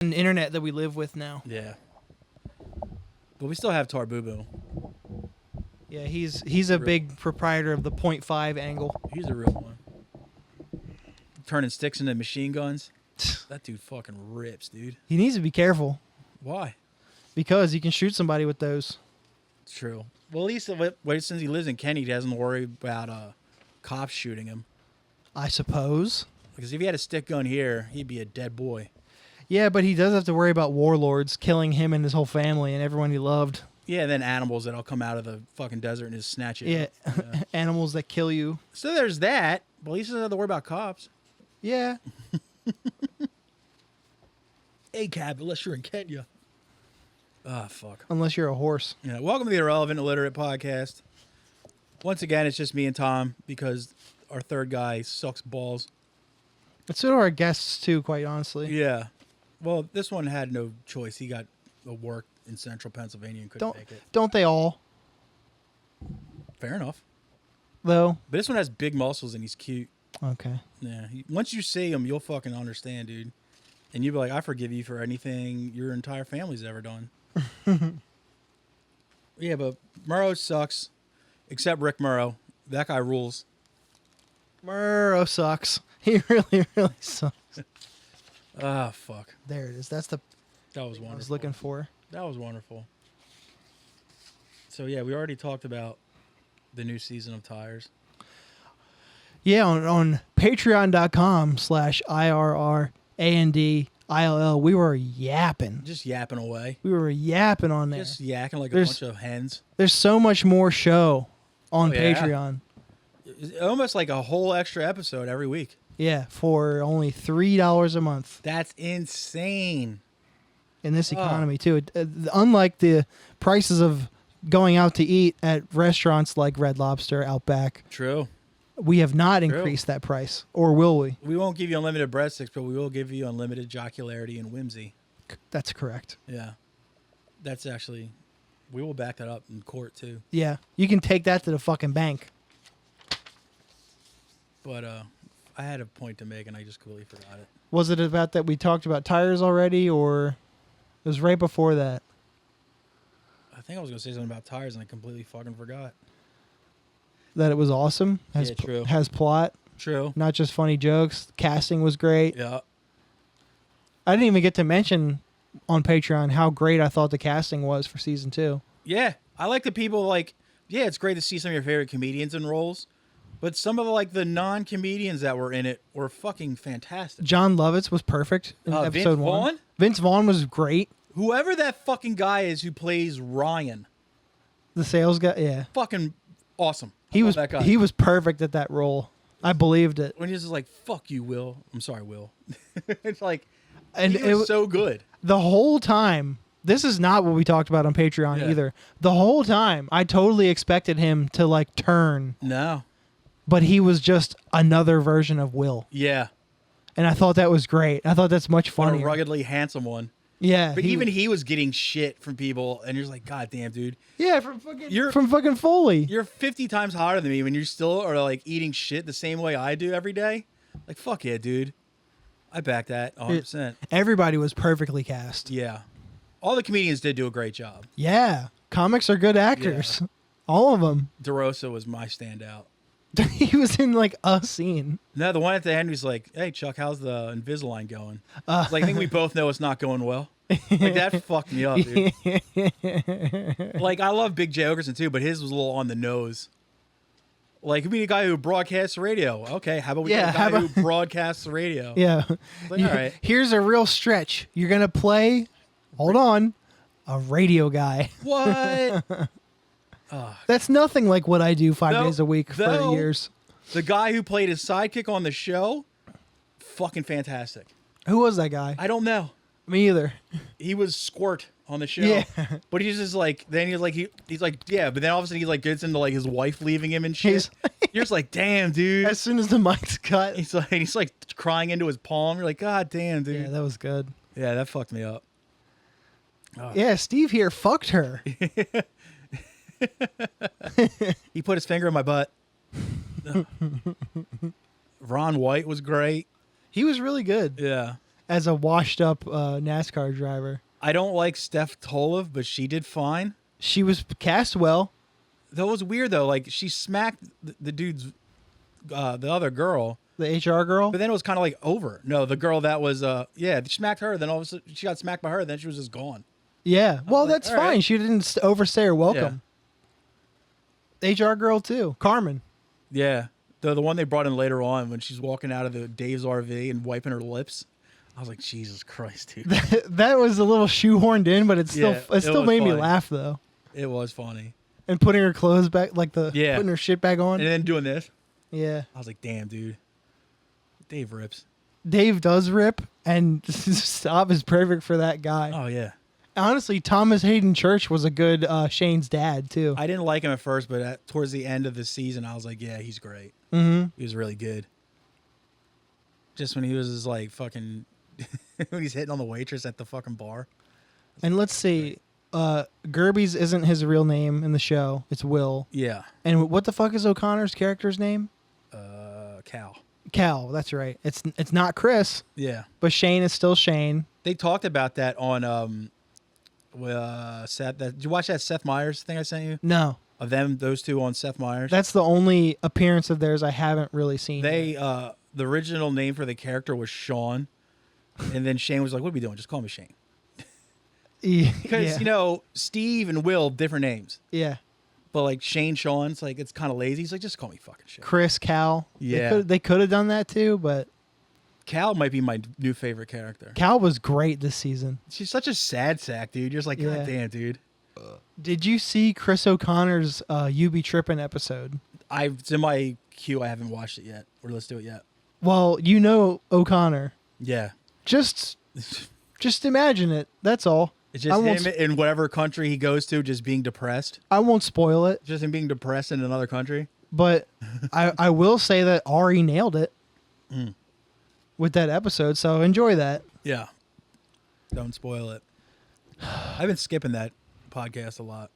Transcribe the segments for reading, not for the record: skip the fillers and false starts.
internet that we live with now. Yeah. But we still have Tar Boo Boo. Yeah, he's a big proprietor of the 0.5 angle. He's a real one. Turning sticks into machine guns. That dude fucking rips, dude. He needs to be careful. Why? Because you can shoot somebody with those. It's true. Well, at least since he lives in Kent, he doesn't worry about cops shooting him. I suppose. Because if he had a stick gun here, he'd be a dead boy. Yeah, but he does have to worry about warlords killing him and his whole family and everyone he loved. Yeah, and then animals that'll come out of the fucking desert and just snatch it. Yeah, animals that kill you. So there's that. But at least he doesn't have to worry about cops. Yeah. A-cab, unless you're in Kenya. Ah, fuck. Unless you're a horse. Yeah. Welcome to the Irrelevant Illiterate Podcast. Once again, it's just me and Tom because our third guy sucks balls. But so do our guests, too, quite honestly. Yeah. Well, this one had no choice. He got a work in central Pennsylvania and couldn't make it. Don't they all? Fair enough. Though? But this one has big muscles and he's cute. Okay. Yeah. Once you see him, you'll fucking understand, dude. And you'll be like, I forgive you for anything your entire family's ever done. Yeah, but Murrow sucks. Except Rick Murrow. That guy rules. Murrow sucks. He really, really sucks. Ah, fuck. There it is. That's the That was wonderful. I was looking for. That was wonderful. So, yeah, we already talked about the new season of Tires. Yeah, on patreon.com/IRRANDILL, we were yapping. Just yapping away. We were yapping on there. Just yakking like a bunch of hens. There's so much more show on yeah. Patreon. It's almost like a whole extra episode every week. Yeah, for only $3 a month. That's insane. In this economy, too. Unlike the prices of going out to eat at restaurants like Red Lobster, Outback. True. We have not increased that price. Or will we? We won't give you unlimited breadsticks, but we will give you unlimited jocularity and whimsy. That's correct. Yeah. That's actually... We will back that up in court, too. Yeah. You can take that to the fucking bank. But I had a point to make, and I just completely forgot it. Was it about that we talked about tires already, or... It was right before that. I think I was going to say something about tires, and I completely fucking forgot. That it was awesome. True. Has plot. True. Not just funny jokes. Casting was great. Yeah. I didn't even get to mention on Patreon how great I thought the casting was for season 2. Yeah. I like the people like, yeah, it's great to see some of your favorite comedians in roles, but some of the non-comedians that were in it were fucking fantastic. John Lovitz was perfect in episode 1. Vaughn? Vince Vaughn was great. Whoever that fucking guy is who plays Ryan. The sales guy, yeah. Fucking awesome. He was that guy. He was perfect at that role. I believed it. When he was just like, fuck you, Will. I'm sorry, Will. It's like, and he was so good. The whole time, this is not what we talked about on Patreon either. The whole time, I totally expected him to turn. No. But he was just another version of Will. Yeah. And I thought that was great. I thought that's much funnier. A ruggedly handsome one. Yeah. But he was getting shit from people, and you're just like, God damn, dude. Yeah, from fucking Foley. You're 50 times hotter than me when you still are eating shit the same way I do every day. Like, fuck yeah, dude. I back that 100%. Everybody was perfectly cast. Yeah. All the comedians did do a great job. Yeah. Comics are good actors. Yeah. All of them. DeRosa was my standout. He was in a scene. No, the one at the end was like, hey, Chuck, how's the Invisalign going? I think we both know it's not going well. That fucked me up, dude. I love Big J. Ogerson too, but his was a little on the nose. We need a guy who broadcasts radio. Okay, how about we get a guy who broadcasts the radio? Yeah. All right. Here's a real stretch. You're going to play, hold on, a radio guy. What? That's nothing like what I do 5 days a week for years. The guy who played his sidekick on the show, fucking fantastic. Who was that guy? I don't know. Me either. He was Squirt on the show. Yeah. But he's just then he's like, yeah, but then all of a sudden he gets into his wife leaving him and shit. You're just like, damn, dude. As soon as the mic's cut. He's crying into his palm. You're like, God damn, dude. Yeah, that was good. Yeah, that fucked me up. Oh. Yeah, Steve here fucked her. He put his finger in my butt. Ron White was great. He was really good. Yeah. as a washed up NASCAR driver. I don't like Steph Tolev, but she did fine. She was cast well. That was weird though. Like she smacked the dude's, the other girl, The HR girl. but then it was kind of like over. No, the girl that was, she smacked her. Then all of a sudden she got smacked by her. Then she was just gone. Yeah. Well, like, that's all fine. right. She didn't overstay her welcome. HR girl too. Carmen. Yeah, the one they brought in later on when she's walking out of the Dave's RV and wiping her lips. I was like, Jesus Christ, dude. That was a little shoehorned in, but it still was made me funny. laugh though. It was funny. And putting her clothes back, like putting her shit back on. And then doing this. Yeah. I was like, damn, dude. Dave rips. Dave does rip, and Stop is perfect for that guy. Oh, yeah. Honestly, Thomas Hayden Church was a good Shane's dad too. I didn't like him at first, but towards the end of the season, I was like, yeah, he's great. Mm-hmm. He was really good. Just when he was just like fucking, when he's hitting on the waitress at the fucking bar. And let's see, Gerby's isn't his real name in the show. It's Will. Yeah. And what the fuck is O'Connor's character's name? Cal. Cal. That's right. It's not Chris, Yeah. but Shane is still Shane. They talked about that on Seth. Did you watch that Seth Meyers thing I sent you? No, Of those two on Seth Meyers. that's the only appearance of theirs I haven't really seen. They the original name for the character was Sean, and then Shane was like, "What are we doing? Just call me Shane." Because Steve and Will different names, yeah. but like Shane, Sean, it's like it's kind of lazy. He's like, "Just call me fucking Shane." Chris, Cal. Yeah. They could have done that too, but Cal might be my new favorite character. Cal was great this season. She's such a sad sack, dude. You're just like, Yeah. God damn, dude. Did you see Chris O'Connor's "You Be Trippin'" episode? It's in my queue. I haven't watched it yet or listened to it yet. Well, you know O'Connor. Yeah. Just imagine it. That's all. It's I just won't him in whatever country he goes to, just being depressed. I won't spoil it, Just him being depressed in another country. but I will say that Ari nailed it with that episode. So enjoy that. Yeah. Don't spoil it. I've been skipping that podcast a lot.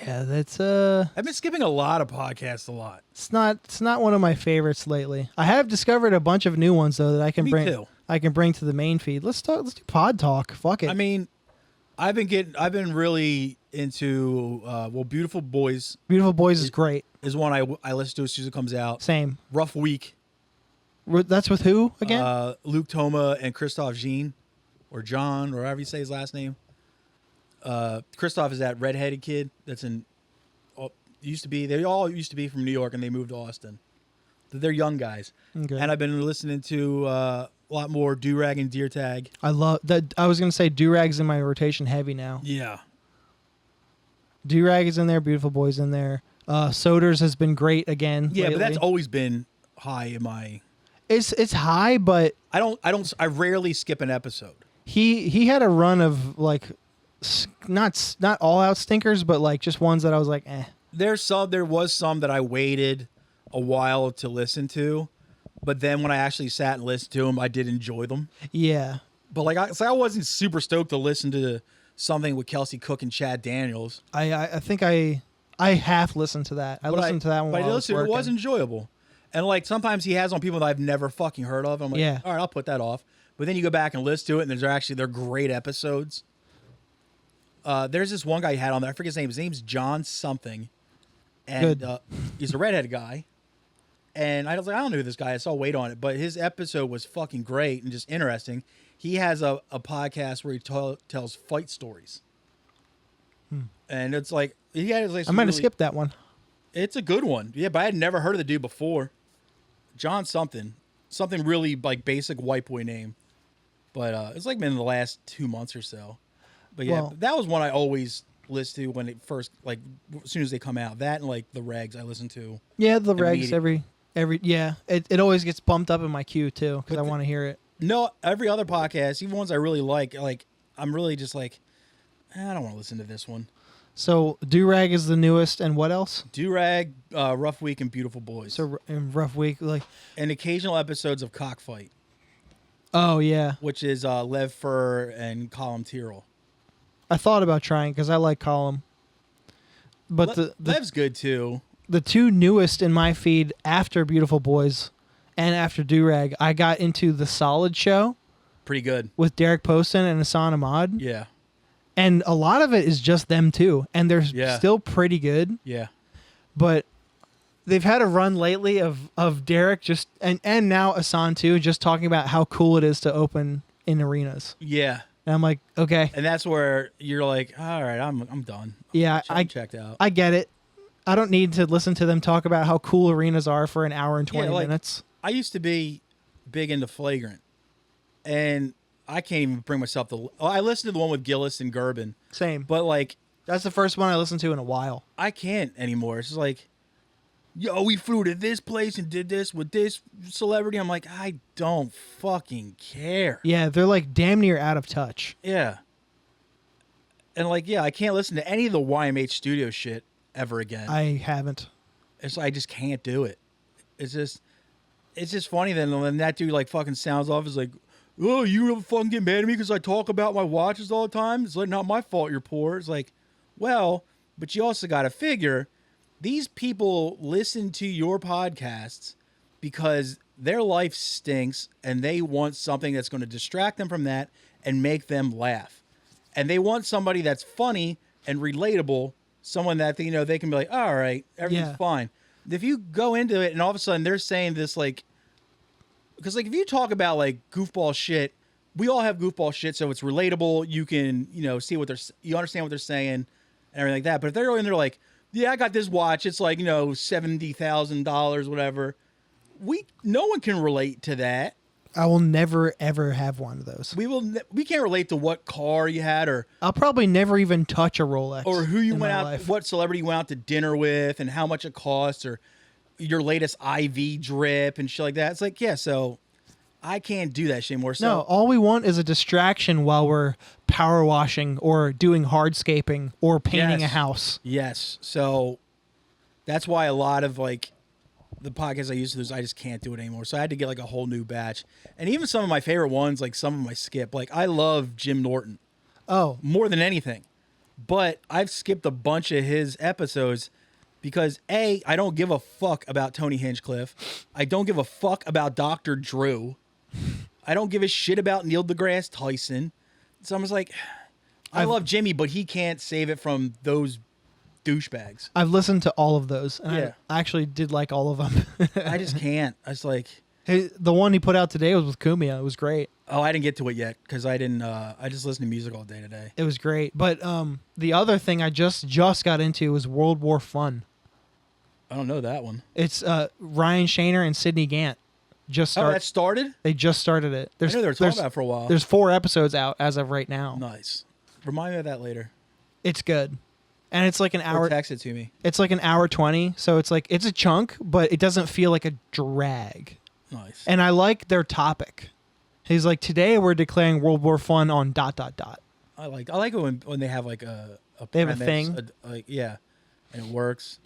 Yeah, that's I've been skipping a lot of podcasts a lot. it's not one of my favorites lately. I have discovered a bunch of new ones though that I can Me bring. too. I can bring to the main feed. Let's do pod talk. Fuck it. I mean, I've been really into Beautiful Boys Beautiful Boys is great. is one I listen to as soon as it comes out. Same. Rough Week. That's with who again? Luke Toma and Christoph Jean, or John, or however you say his last name. Christoph is that redheaded kid that's in. They all used to be from New York, and they moved to Austin. They're young guys, Okay. and I've been listening to a lot more Durag and Deer Tag. I love that. I was gonna say Durag's in my rotation heavy now. Yeah, Durag is in there. Beautiful Boy's in there. Soders has been great again. yeah, but that's lately. always been high in my. It's high, but I rarely skip an episode. he had a run of like not all out stinkers, but like just ones that I was like, eh. There was some that I waited a while to listen to, but then when I actually sat and listened to them, I did enjoy them. Yeah. But like I wasn't super stoked to listen to something with Kelsey Cook and Chad Daniels. I think I half listened to that. I listened to that one. But While I was working. it was enjoyable. And like sometimes he has on people that I've never fucking heard of. I'm like, Yeah. all right, I'll put that off. But then you go back and listen to it, and they're great episodes. There's this one guy he had on there. I forget his name. His name's John something, and he's a redhead guy. And I was like, I don't know who this guy is, so I'll wait on it. But his episode was fucking great and just interesting. He has a podcast where he tells fight stories. And it's like, he had like I might have skipped that one. It's a good one. Yeah, but I had never heard of the dude before. John something really like basic white boy name. But it's like been in the last 2 months or so. But yeah, Well- that was one I always listen to when it first, like as soon as they come out. That and like the regs I listen to. Yeah, the regs Immediate. every yeah. It always gets bumped up in my queue too because I want to hear it. No, every other podcast, even ones I really like I'm really just like, I don't want to listen to this one. So Durag is the newest, and what else? Durag, Rough Week, and Beautiful Boys. So in Rough Week, like And occasional episodes of Cockfight, oh yeah, which is Lev Fur and Colin Tyrrell. I thought about trying because I like Column, but Lev's good too. the two newest in my feed after Beautiful Boys and after Durag, I got into the Solid Show Pretty good. with Derek Poston and Hassan Ahmad. Yeah. And a lot of it is just them too, and they're Yeah. still pretty good. Yeah. But they've had a run lately of Derek just and now Hassan too, just talking about how cool it is to open in arenas. Yeah. And I'm like, okay, And that's where you're like, all right, I'm done. yeah, I'm checked out. I get it. I don't need to listen to them talk about how cool arenas are for an hour and 20 minutes. I used to be big into Flagrant, and I can't even bring myself to. I listened to the one with Gillis and Gerben, Same. but like That's the first one I listened to in a while. I can't anymore. It's just like, yo, we flew to this place and did this with this celebrity. I'm like, I don't fucking care. Yeah, they're like damn near out of touch. Yeah. And like, yeah, I can't listen to any of the YMH studio shit ever again. I haven't. I just can't do it. It's just funny then when that dude like fucking sounds off is like, oh, you really fucking get mad at me because I talk about my watches all the time? It's like not my fault you're poor. It's like, well, but you also got to figure these people listen to your podcasts because their life stinks and they want something that's going to distract them from that and make them laugh. And they want somebody that's funny and relatable, someone that they can be like, all right, everything's fine. If you go into it and all of a sudden they're saying this like, because like if you talk about like goofball shit, we all have goofball shit, so it's relatable. You can see what you understand what they're saying and everything like that. But if they're in there like, yeah, I got this watch, it's like $70,000, whatever. No one can relate to that. I will never ever have one of those. We can't relate to what car you had or I'll probably never even touch a Rolex. Or who you in went my out, life. what celebrity you went out to dinner with, and how much it costs, or your latest IV drip and shit like that. It's like, yeah, so I can't do that shit anymore. So No, all we want is a distraction while we're power washing or doing hardscaping or painting a house. Yes, so that's why a lot of like the podcasts I used to do, I just can't do it anymore. So I had to get like a whole new batch, and even some of my favorite ones, like some of them I skip. Like I love Jim Norton. Oh, More than anything. But I've skipped a bunch of his episodes because A, I don't give a fuck about Tony Hinchcliffe. I don't give a fuck about Dr. Drew. I don't give a shit about Neil deGrasse Tyson. So I'm just like, I love Jimmy, but he can't save it from those douchebags. I've listened to all of those, and Yeah. I actually did like all of them. I just can't. I was like, Hey, the one he put out today was with Kumia. It was great. oh, I didn't get to it yet because I didn't. I just listened to music all day today. It was great. But the other thing I just got into was World War Fun. I don't know that one. It's Ryan Shaner and Sidney Gant. Oh, that started? They just started it. I know they were talking about it for a while. There's 4 episodes out as of right now. Nice. Remind me of that later. It's good. And it's like an hour. Or text it to me. It's like an hour 20. So it's like, it's a chunk, but it doesn't feel like a drag. Nice. And I like their topic. He's like, today we're declaring World War Fun on ... I like it when they have like a They have a premise, thing? and it works.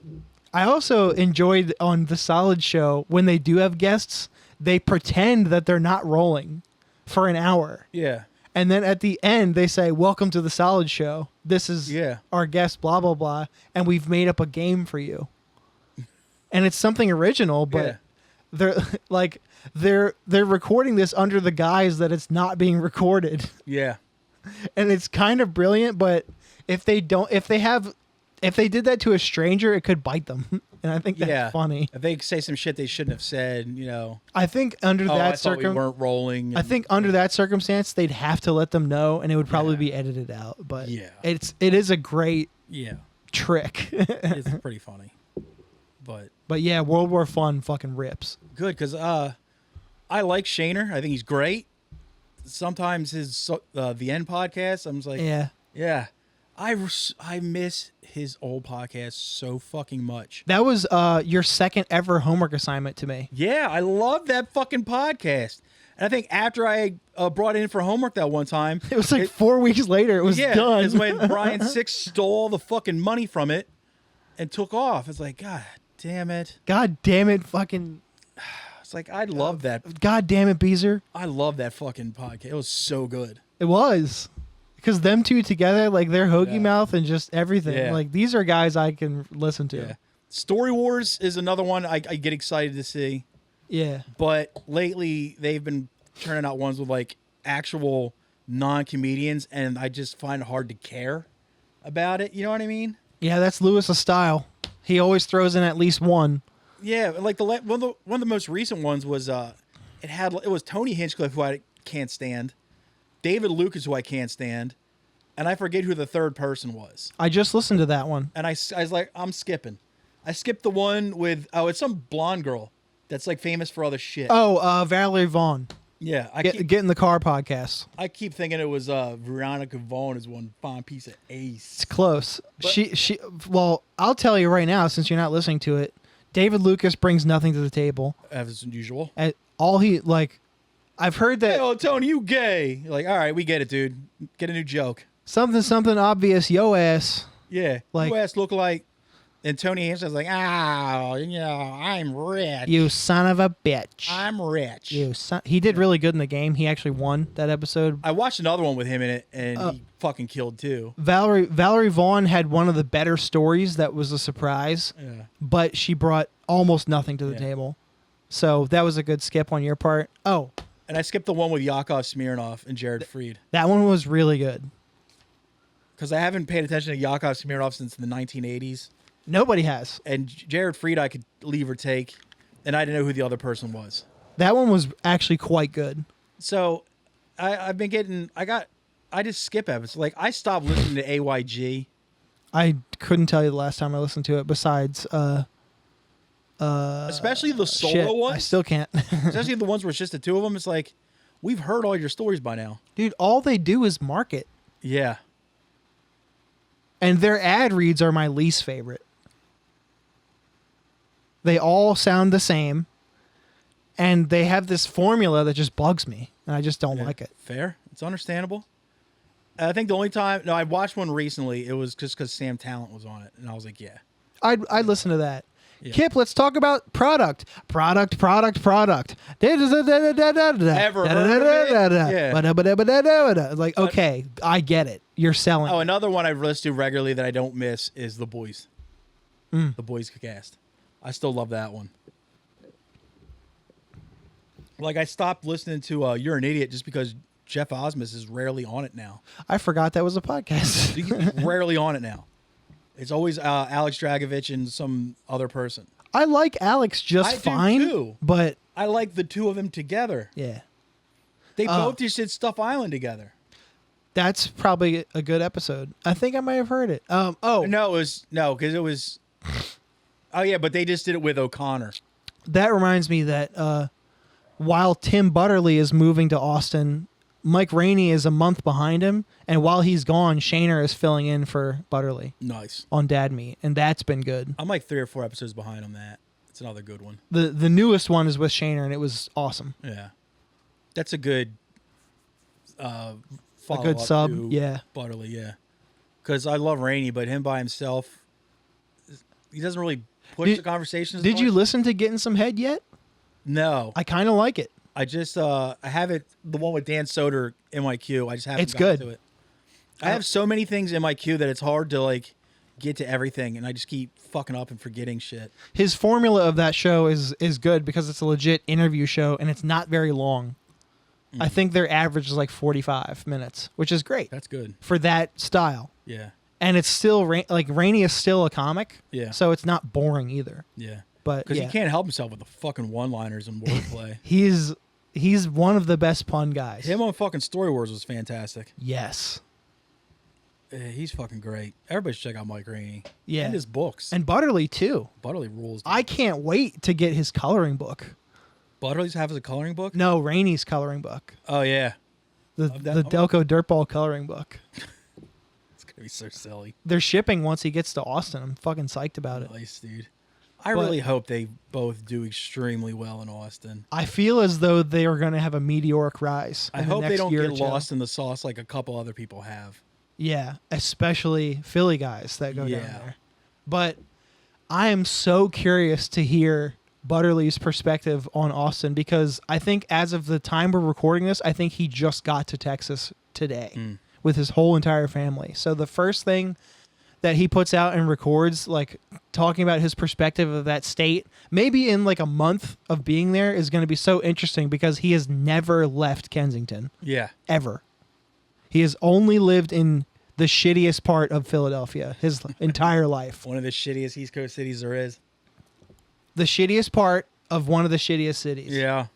I also enjoyed on the Solid Show when they do have guests, they pretend that they're not rolling for an hour. Yeah. And then at the end, they say, welcome to the Solid Show. This is our guest, blah, blah, blah. And we've made up a game for you. And it's something original, but they're recording this under the guise that it's not being recorded. Yeah. And it's kind of brilliant, but if they did that to a stranger, it could bite them. And I think that's funny. If they say some shit they shouldn't have said, I think under I thought we weren't rolling. I think under that circumstance, they'd have to let them know, and it would probably be edited out. But it is a great trick. It's pretty funny. But yeah, World War Fun fucking rips. Good, because I like Shaner. I think he's great. Sometimes his the End podcast, I'm just like, yeah. I miss his old podcast so fucking much. That was your second ever homework assignment to me. Yeah, I love that fucking podcast. And I think after I brought it in for homework that one time, it was like 4 weeks later. It was done. Is when Brian Six stole the fucking money from it and took off. It's like, God damn it. God damn it, fucking. It's like, I love that. God damn it, Beezer. I love that fucking podcast. It was so good. It was. Because them two together, like their hoagie mouth and just everything. Yeah. Like these are guys I can listen to. Yeah. Story Wars is another one I get excited to see. Yeah. But lately they've been turning out ones with like actual non-comedians, and I just find it hard to care about it. You know what I mean? Yeah, that's Lewis's style. He always throws in at least one. Yeah, like one of the most recent ones was it was Tony Hinchcliffe, who I can't stand, David Lucas, who I can't stand, and I forget who the third person was. I just listened to that one. And I was like, I'm skipping. I skipped the one with, it's some blonde girl that's like famous for other shit. Oh, Valerie Vaughn. Yeah. Get in the car podcast. I keep thinking it was Veronica Vaughn is one fine piece of ace. It's close. But well, I'll tell you right now, since you're not listening to it, David Lucas brings nothing to the table. As usual. I've heard that. Hey, oh, Tony, you gay. You're like, all right, we get it, dude. Get a new joke. Something obvious, yo ass. Yeah. Like, yo ass look like. And Tony Hinchcliffe's like, I'm rich. You son of a bitch. I'm rich. He did really good in the game. He actually won that episode. I watched another one with him in it, and he fucking killed too. Valerie Vaughn had one of the better stories that was a surprise, but she brought almost nothing to the table. So that was a good skip on your part. Oh. And I skipped the one with Yakov Smirnoff and Jared Freed. That one was really good. Because I haven't paid attention to Yakov Smirnoff since the 1980s. Nobody has. And Jared Freed I could leave or take, and I didn't know who the other person was. That one was actually quite good. So I just skip episodes. Like, I stopped listening to AYG. I couldn't tell you the last time I listened to it besides... especially the solo ones. I still can't. Especially the ones where it's just the two of them. It's like, we've heard all your stories by now. Dude, all they do is market. Yeah. And their ad reads are my least favorite. They all sound the same. And they have this formula that just bugs me. And I just don't like it. Fair. It's understandable. I think the only time... No, I watched one recently. It was just because Sam Talent was on it. And I was like, yeah. I'd listen to that. Yeah. Kip, let's talk about product. Ever heard of it? Like, okay, I get it. You're selling. Oh, another one I've listened to regularly that I don't miss is The Boys. The Boys cast. I still love that one. Like, I stopped listening to You're an Idiot just because Jeff Osmus is rarely on it now. I forgot that was a podcast. He's rarely on it now. It's always Alex Dragovich and some other person. I like Alex fine, too. But I like the two of them together. Yeah. They both just did Stuff Island together. That's probably a good episode. I think I might have heard it. No, because it was. Oh yeah, but they just did it with O'Connor. That reminds me that while Tim Butterly is moving to Austin, Mike Rainey is a month behind him, and while he's gone, Shaner is filling in for Butterly. Nice. On Dad Meat, and that's been good. I'm like 3 or 4 episodes behind on that. It's another good one. The newest one is with Shaner, and it was awesome. Yeah. That's a good follow-up a good sub, yeah. Butterly, yeah. Because I love Rainey, but him by himself, he doesn't really push the conversations. Did you listen to Getting Some Head yet? No. I kind of like it. I just I have it, the one with Dan Soder in my queue. I just haven't gotten to it. I have so many things in my queue that it's hard to like get to everything, and I just keep fucking up and forgetting shit. His formula of that show is good because it's a legit interview show and it's not very long. I think their average is like 45 minutes, which is great. That's good for that style. Yeah. And it's still like Rainey is still a comic. Yeah. So it's not boring either. Yeah. But because he can't help himself with the fucking one-liners and wordplay. He's one of the best pun guys. Him on fucking Story Wars was fantastic. Yes. He's fucking great. Everybody should check out Mike Rainey. Yeah. And his books. And Butterly, too. Butterly rules. I can't wait to get his coloring book. Butterly's have a coloring book? No, Rainey's coloring book. Oh, yeah. The Delco Dirtball coloring book. It's going to be so silly. They're shipping once he gets to Austin. I'm fucking psyched about it. Nice, dude. I really hope they both do extremely well in Austin. I feel as though they are going to have a meteoric rise. I hope they don't get lost in the sauce like a couple other people have. Yeah, especially Philly guys that go down there. But I am so curious to hear Butterly's perspective on Austin because I think as of the time we're recording this, I think he just got to Texas today with his whole entire family. So the first thing that he puts out and records, like talking about his perspective of that state, maybe in like a month of being there, is going to be so interesting because he has never left Kensington. Yeah. Ever. He has only lived in the shittiest part of Philadelphia his entire life. One of the shittiest East Coast cities there is. The shittiest part of one of the shittiest cities. Yeah.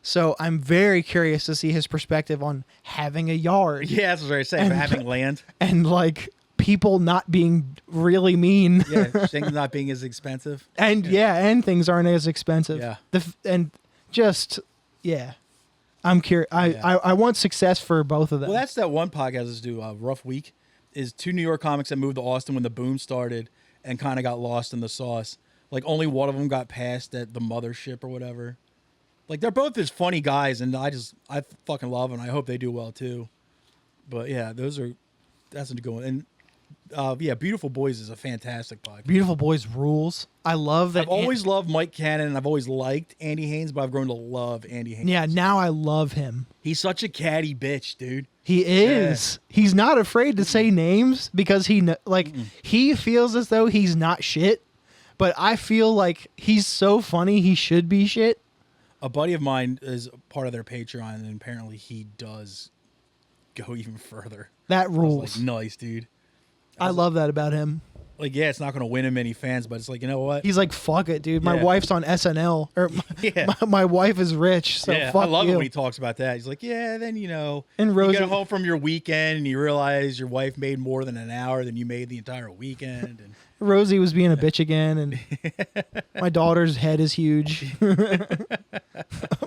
So I'm very curious to see his perspective on having a yard. Yeah, that's what I was saying. For having land. And like people not being really mean. Yeah, things not being as expensive. And and things aren't as expensive. Yeah. I'm curious. I want success for both of them. Well, that's that one podcast let's do, Rough Week, is 2 New York comics that moved to Austin when the boom started and kind of got lost in the sauce. Like, only one of them got passed at the mothership or whatever. Like, they're both just funny guys, and I fucking love them. I hope they do well, too. But, yeah, that's a good one. And, Beautiful Boys is a fantastic podcast. Beautiful Boys rules. I love that. I've always loved Mike Cannon, and I've always liked Andy Haynes, but I've grown to love Andy Haynes. Yeah, now I love him. He's such a catty bitch, dude. He is. Yeah. He's not afraid to say names because he feels as though he's not shit, but I feel like he's so funny he should be shit. A buddy of mine is part of their Patreon, and apparently he does go even further. That rules. Like, nice, dude. I love that about him. Like, yeah, it's not going to win him any fans, but it's like, you know what? He's like, fuck it, dude. My wife's on SNL. Or my wife is rich, so fuck I love you. it when he talks about that. He's like, then, and Rosie, you get home from your weekend and you realize your wife made more than an hour than you made the entire weekend. And Rosie was being a bitch again, and my daughter's head is huge.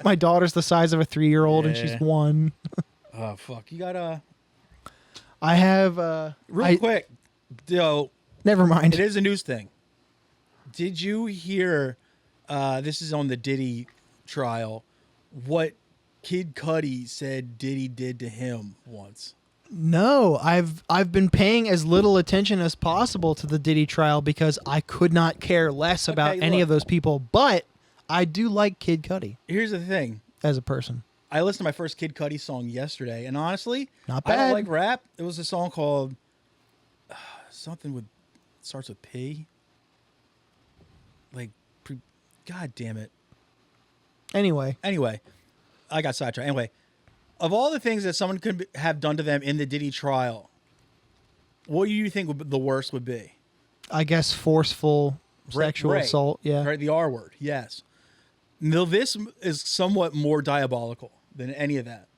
My daughter's the size of a 3-year-old, and she's 1. Oh, fuck. You got I have... Real quick, never mind. It is a news thing. Did you hear, this is on the Diddy trial, what Kid Cudi said Diddy did to him once? No, I've been paying as little attention as possible to the Diddy trial because I could not care less about any of those people, but I do like Kid Cudi. Here's the thing. As a person. I listened to my first Kid Cudi song yesterday, and honestly, not bad. I don't like rap. It was a song called something with starts with P. Like, God damn it. Anyway, I got sidetracked. Anyway, of all the things that someone could have done to them in the Diddy trial, what do you think the worst would be? I guess forceful sexual assault. Yeah, right. The R word. Yes. Now, this is somewhat more diabolical than any of that.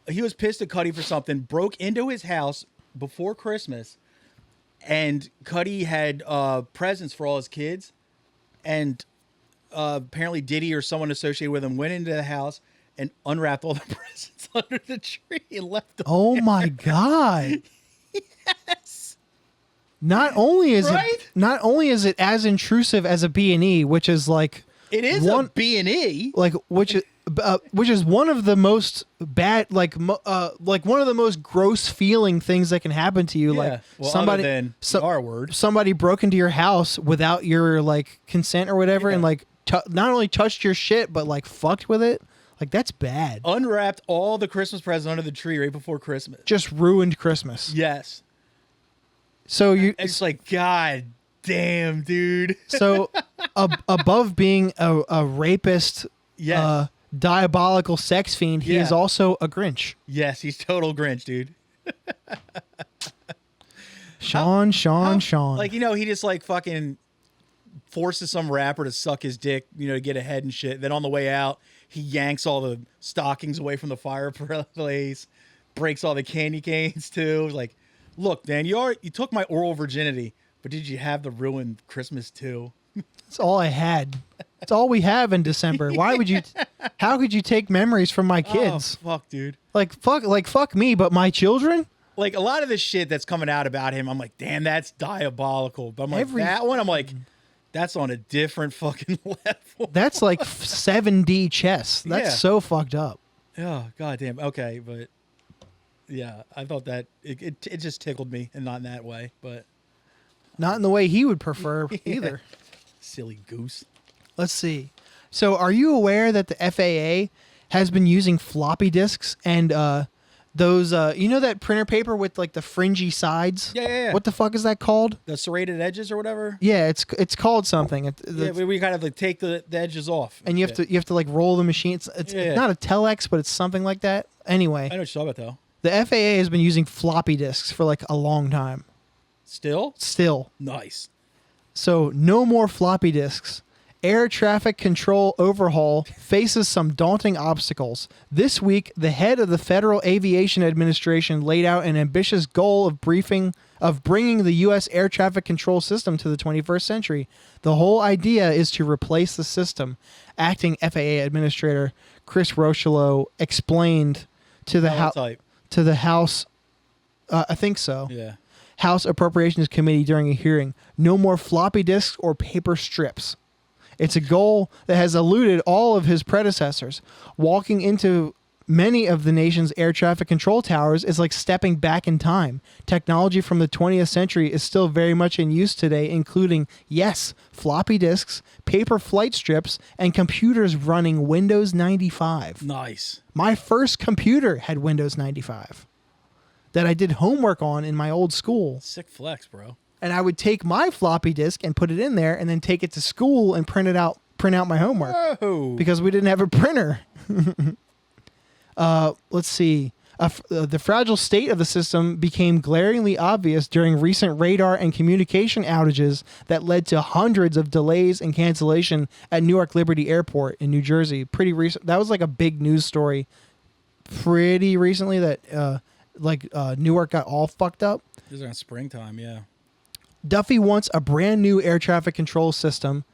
He was pissed at Cudi for something, broke into his house before Christmas, and Cudi had presents for all his kids, and apparently Diddy or someone associated with him went into the house and unwrapped all the presents under the tree and left them. Oh my God. Yes. Not only is it as intrusive as a B&E, which is like it is a B&E, like which is one of the most bad, like one of the most gross feeling things that can happen to you. Yeah. Like somebody, other than the R word, somebody broke into your house without your like consent or whatever, and like not only touched your shit but like fucked with it. Like that's bad. Unwrapped all the Christmas presents under the tree right before Christmas. Just ruined Christmas. Yes. So it's like, God damn, dude. So above being a rapist, yes. Diabolical sex fiend, he is also a Grinch. Yes, he's total Grinch, dude. Sean. Like, he just like fucking forces some rapper to suck his dick, to get ahead and shit. Then on the way out, he yanks all the stockings away from the fireplace, breaks all the candy canes too. Like, look, man, you took my oral virginity, but did you have the ruined Christmas too? That's all I had. That's all we have in December. Why would you? How could you take memories from my kids? Oh, fuck, dude. Fuck me, but my children. Like a lot of the shit that's coming out about him, I'm like, damn, that's diabolical. But I'm like, that one, I'm like, that's on a different fucking level. That's like 7D chess. That's so fucked up. Oh, goddamn. Okay, but yeah, I thought that it just tickled me, and not in that way, but not in the way he would prefer either. Silly goose. Let's see. So, are you aware that the FAA has been using floppy disks and those you know that printer paper with like the fringy sides? Yeah. What the fuck is that called? The serrated edges or whatever. Yeah, it's called something. We kind of like take the edges off. And you have to like roll the machine. It's not a telex, but it's something like that. Anyway, I know what you're talking about though. the FAA has been using floppy disks for like a long time. Still? Nice. So no more floppy disks. Air traffic control overhaul faces some daunting obstacles. This week, the head of the Federal Aviation Administration laid out an ambitious goal of bringing the U.S. air traffic control system to the 21st century. The whole idea is to replace the system. Acting FAA Administrator Chris Rocheleau explained to the House. I think so. Yeah. House Appropriations Committee during a hearing. No more floppy disks or paper strips. It's a goal that has eluded all of his predecessors. Walking into many of the nation's air traffic control towers is like stepping back in time. Technology from the 20th century is still very much in use today, including, yes, floppy disks, paper flight strips, and computers running Windows 95. Nice. My first computer had Windows 95 that I did homework on in my old school. Sick flex, bro. And I would take my floppy disk and put it in there and then take it to school and print out my homework. Whoa. Because we didn't have a printer. Let's see. The fragile state of the system became glaringly obvious during recent radar and communication outages that led to hundreds of delays and cancellation at Newark Liberty Airport in New Jersey. Pretty recent. That was like a big news story pretty recently that Newark got all fucked up. This is around springtime, yeah. Duffy wants a brand new air traffic control system,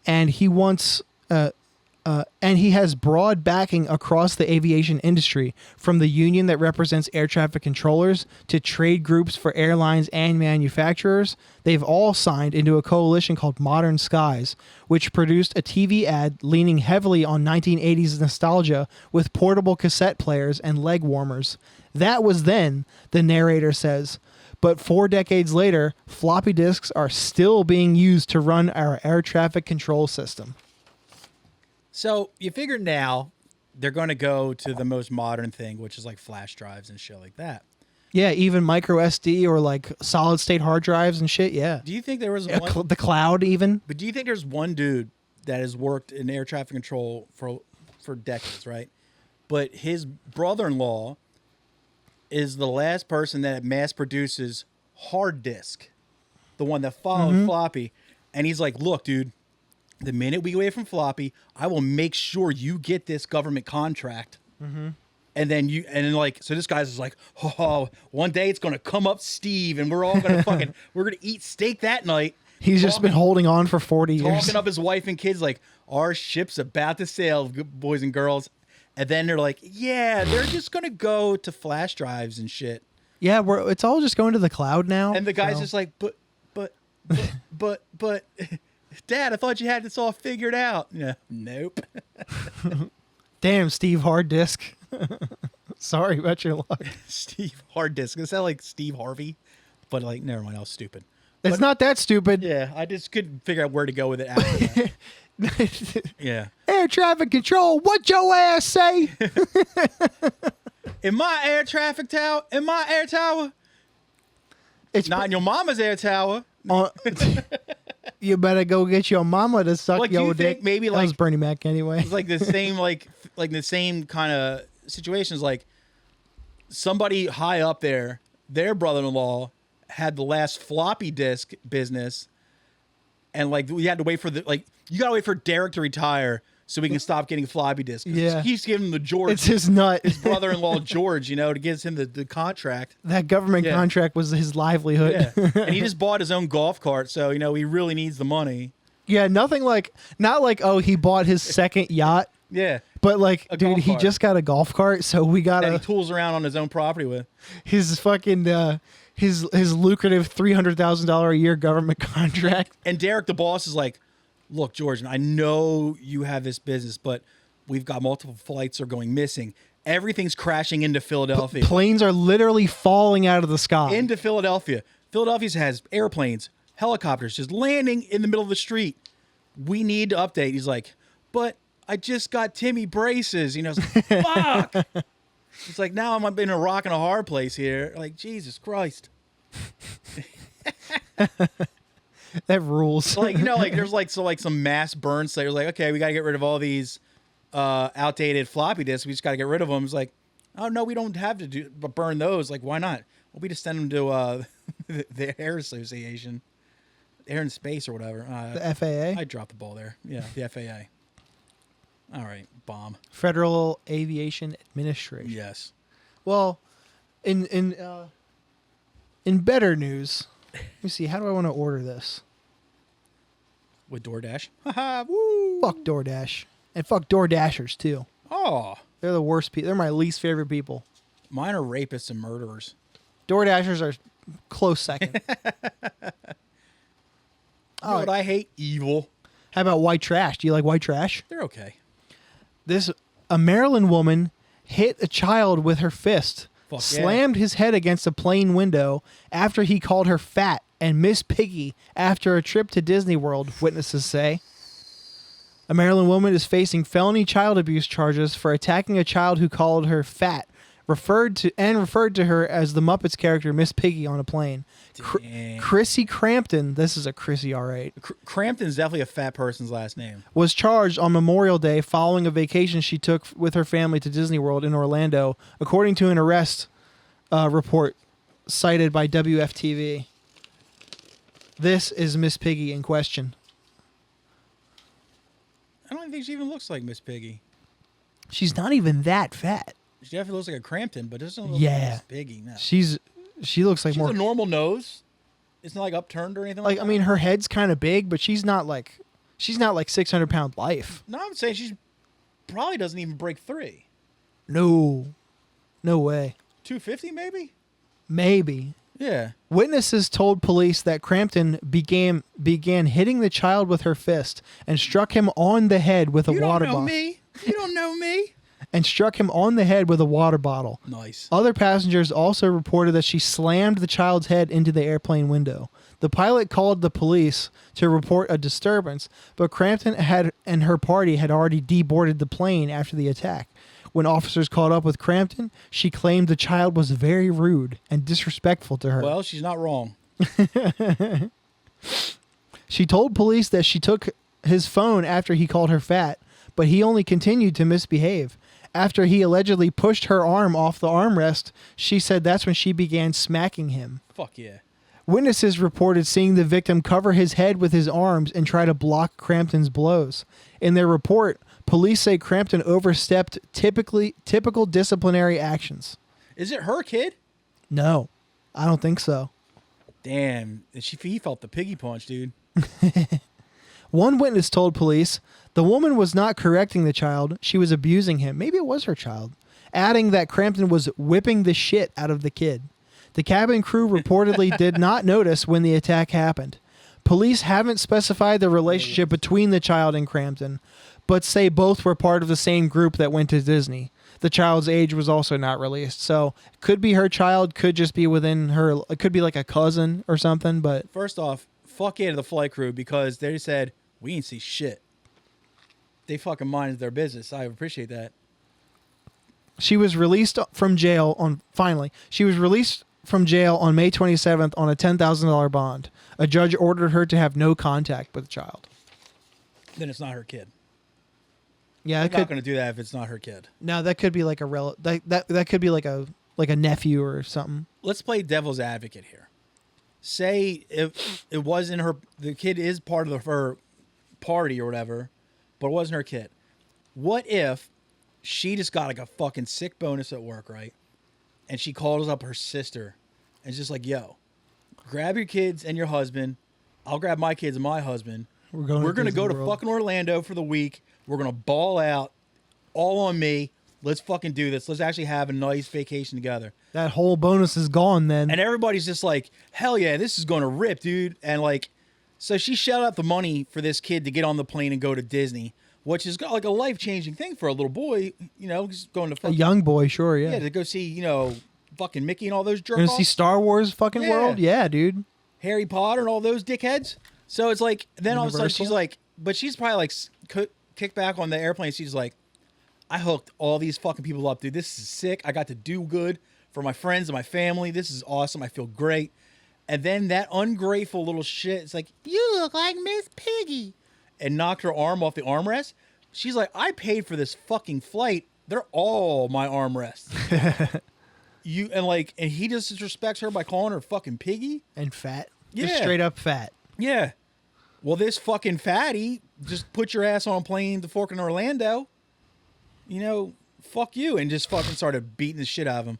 and he wants and he has broad backing across the aviation industry, from the union that represents air traffic controllers to trade groups for airlines and manufacturers. They've all signed into a coalition called Modern Skies, which produced a TV ad leaning heavily on 1980s nostalgia with portable cassette players and leg warmers. That was then, the narrator says. But 4 decades later, floppy disks are still being used to run our air traffic control system. So you figure now they're going to go to the most modern thing, which is like flash drives and shit like that. Yeah, even micro SD or like solid state hard drives and shit. Yeah. Do you think there was the cloud even? But do you think there's one dude that has worked in air traffic control for decades, right? But his brother-in-law is the last person that mass produces hard disk, the one that followed floppy. And he's like, look, dude, the minute we go away from floppy, I will make sure you get this government contract. And then so this guy's is like, oh, one day it's going to come up Steve and we're all going to we're going to eat steak that night. He's just been holding on for 40 years. Talking up his wife and kids like, our ship's about to sail, boys and girls. And then they're like, yeah, they're just going to go to flash drives and shit. Yeah, it's all just going to the cloud now. And the guy's just like, but, Dad, I thought you had this all figured out. Yeah, nope. Damn, Steve Hard Disk. Sorry about your luck. Steve Hard Disk. Is that like Steve Harvey? But like, never mind, I was stupid. It's not that stupid. Yeah, I just couldn't figure out where to go with it after that. Yeah. Air traffic control, what your ass say? In my air traffic tower? In my air tower? It's not in your mama's air tower. You better go get your mama to suck your dick. Maybe that was Bernie Mac anyway. It's like the same like the same kind of situations. Like somebody high up there, their brother-in-law had the last floppy disk business, and like we had to wait for you gotta wait for Derek to retire so we can stop getting floppy disks. Yeah, he's giving the George. It's his nut. His brother-in-law George, to give him the contract. That government contract was his livelihood. Yeah. And he just bought his own golf cart, so he really needs the money. Yeah, not like he bought his second yacht. Yeah. But like, dude, he just got a golf cart, so we got that he tools around on his own property with. His fucking his lucrative $300,000 a year government contract. And Derek, the boss, is like, look, George, I know you have this business, but we've got multiple flights are going missing. Everything's crashing into Philadelphia. Planes are literally falling out of the sky. Into Philadelphia. Philadelphia has airplanes, helicopters just landing in the middle of the street. We need to update. He's like, but I just got Timmy braces. Fuck. It's like, now I'm in a rock and a hard place here. Like, Jesus Christ. That rules. Like, you know, like there's like some mass burn sites. Like, okay, we got to get rid of all these outdated floppy disks. We just got to get rid of them. It's like, oh no, we don't have to burn those. Like, why not? Well, we just send them to the Air Association, Air and Space or whatever. The FAA. I dropped the ball there. Yeah, the FAA. All right, bomb. Federal Aviation Administration. Yes. Well, in better news, let me see. How do I want to order this? With DoorDash. Haha, woo. Fuck DoorDash. And fuck DoorDashers, too. Oh. They're the worst people. They're my least favorite people. Mine are rapists and murderers. DoorDashers are close second. You know what I hate? Evil. How about white trash? Do you like white trash? They're okay. A Maryland woman hit a child with her fist, Fuck slammed his head against a plane window after he called her fat and Miss Piggy after a trip to Disney World, witnesses say. A Maryland woman is facing felony child abuse charges for attacking a child who called her fat, referred to her as the Muppets character Miss Piggy on a plane. Chrissy Crampton, this is a Chrissy, all right. Crampton's definitely a fat person's last name. Was charged on Memorial Day following a vacation she took with her family to Disney World in Orlando, according to an arrest report cited by WFTV. This is Miss Piggy in question. I don't think she even looks like Miss Piggy. She's not even that fat. She definitely looks like a Crampton, but doesn't look like Miss Piggy. No. She looks like she's more a normal nose. It's not like upturned or anything like that. I mean, her head's kind of big, but she's not like 600-pound life. No, I'm saying she probably doesn't even break 3. No way. 250 maybe? Maybe. Yeah. Witnesses told police that Crampton began hitting the child with her fist and struck him on the head with a water bottle. You don't know me. And struck him on the head with a water bottle. Nice. Other passengers also reported that she slammed the child's head into the airplane window. The pilot called the police to report a disturbance, but Crampton and her party had already deboarded the plane after the attack. When officers caught up with Crampton, she claimed the child was very rude and disrespectful to her. Well, she's not wrong. She told police that she took his phone after he called her fat, but he only continued to misbehave. After he allegedly pushed her arm off the armrest, she said that's when she began smacking him. Fuck yeah. Witnesses reported seeing the victim cover his head with his arms and try to block Crampton's blows. In their report, police say Crampton overstepped typical disciplinary actions. Is it her kid? No, I don't think so. Damn. He felt the piggy punch, dude. One witness told police the woman was not correcting the child, she was abusing him. Maybe it was her child. Adding that Crampton was whipping the shit out of the kid. The cabin crew reportedly did not notice when the attack happened. Police haven't specified the relationship between the child and Crampton, but say both were part of the same group that went to Disney. The child's age was also not released, so could be her child, could just be within her, it could be like a cousin or something, but... First off, fuck yeah to the flight crew because they said, we ain't see shit. They fucking minded their business. I appreciate that. She was released from jail on May 27th on a $10,000 bond. A judge ordered her to have no contact with the child. Then it's not her kid. Yeah, They're not going to do that if it's not her kid. No, that could be like a that could be like a nephew or something. Let's play devil's advocate here. Say if it wasn't her, the kid is part of her party or whatever, but it wasn't her kid. What if she just got like a fucking sick bonus at work, right? And she calls up her sister and it's just like, yo, grab your kids and your husband. I'll grab my kids and my husband. We're going to go to fucking Orlando for the week. We're going to ball out all on me. Let's fucking do this. Let's actually have a nice vacation together. That whole bonus is gone then. And everybody's just like, hell yeah, this is going to rip, dude. And like, so she shelled out the money for this kid to get on the plane and go to Disney, which is like a life-changing thing for a little boy, you know, just going to fucking... A young boy, sure, yeah. Yeah, to go see, you know, fucking Mickey and all those jerk-offs. Going to see Star Wars fucking world? Yeah, dude. Harry Potter and all those dickheads. So it's like, then all of a sudden she's like, but she's probably like kicked back on the airplane. She's like, I hooked all these fucking people up, dude. This is sick. I got to do good for my friends and my family. This is awesome. I feel great. And then that ungrateful little shit, it's like, you look like Miss Piggy. And knocked her arm off the armrest. She's like, I paid for this fucking flight. They're all my armrests. And he just disrespects her by calling her fucking piggy. And fat. Yeah. Just straight up fat. Yeah. Well, this fucking fatty just put your ass on a plane to fucking Orlando. You know, fuck you. And just fucking started beating the shit out of him.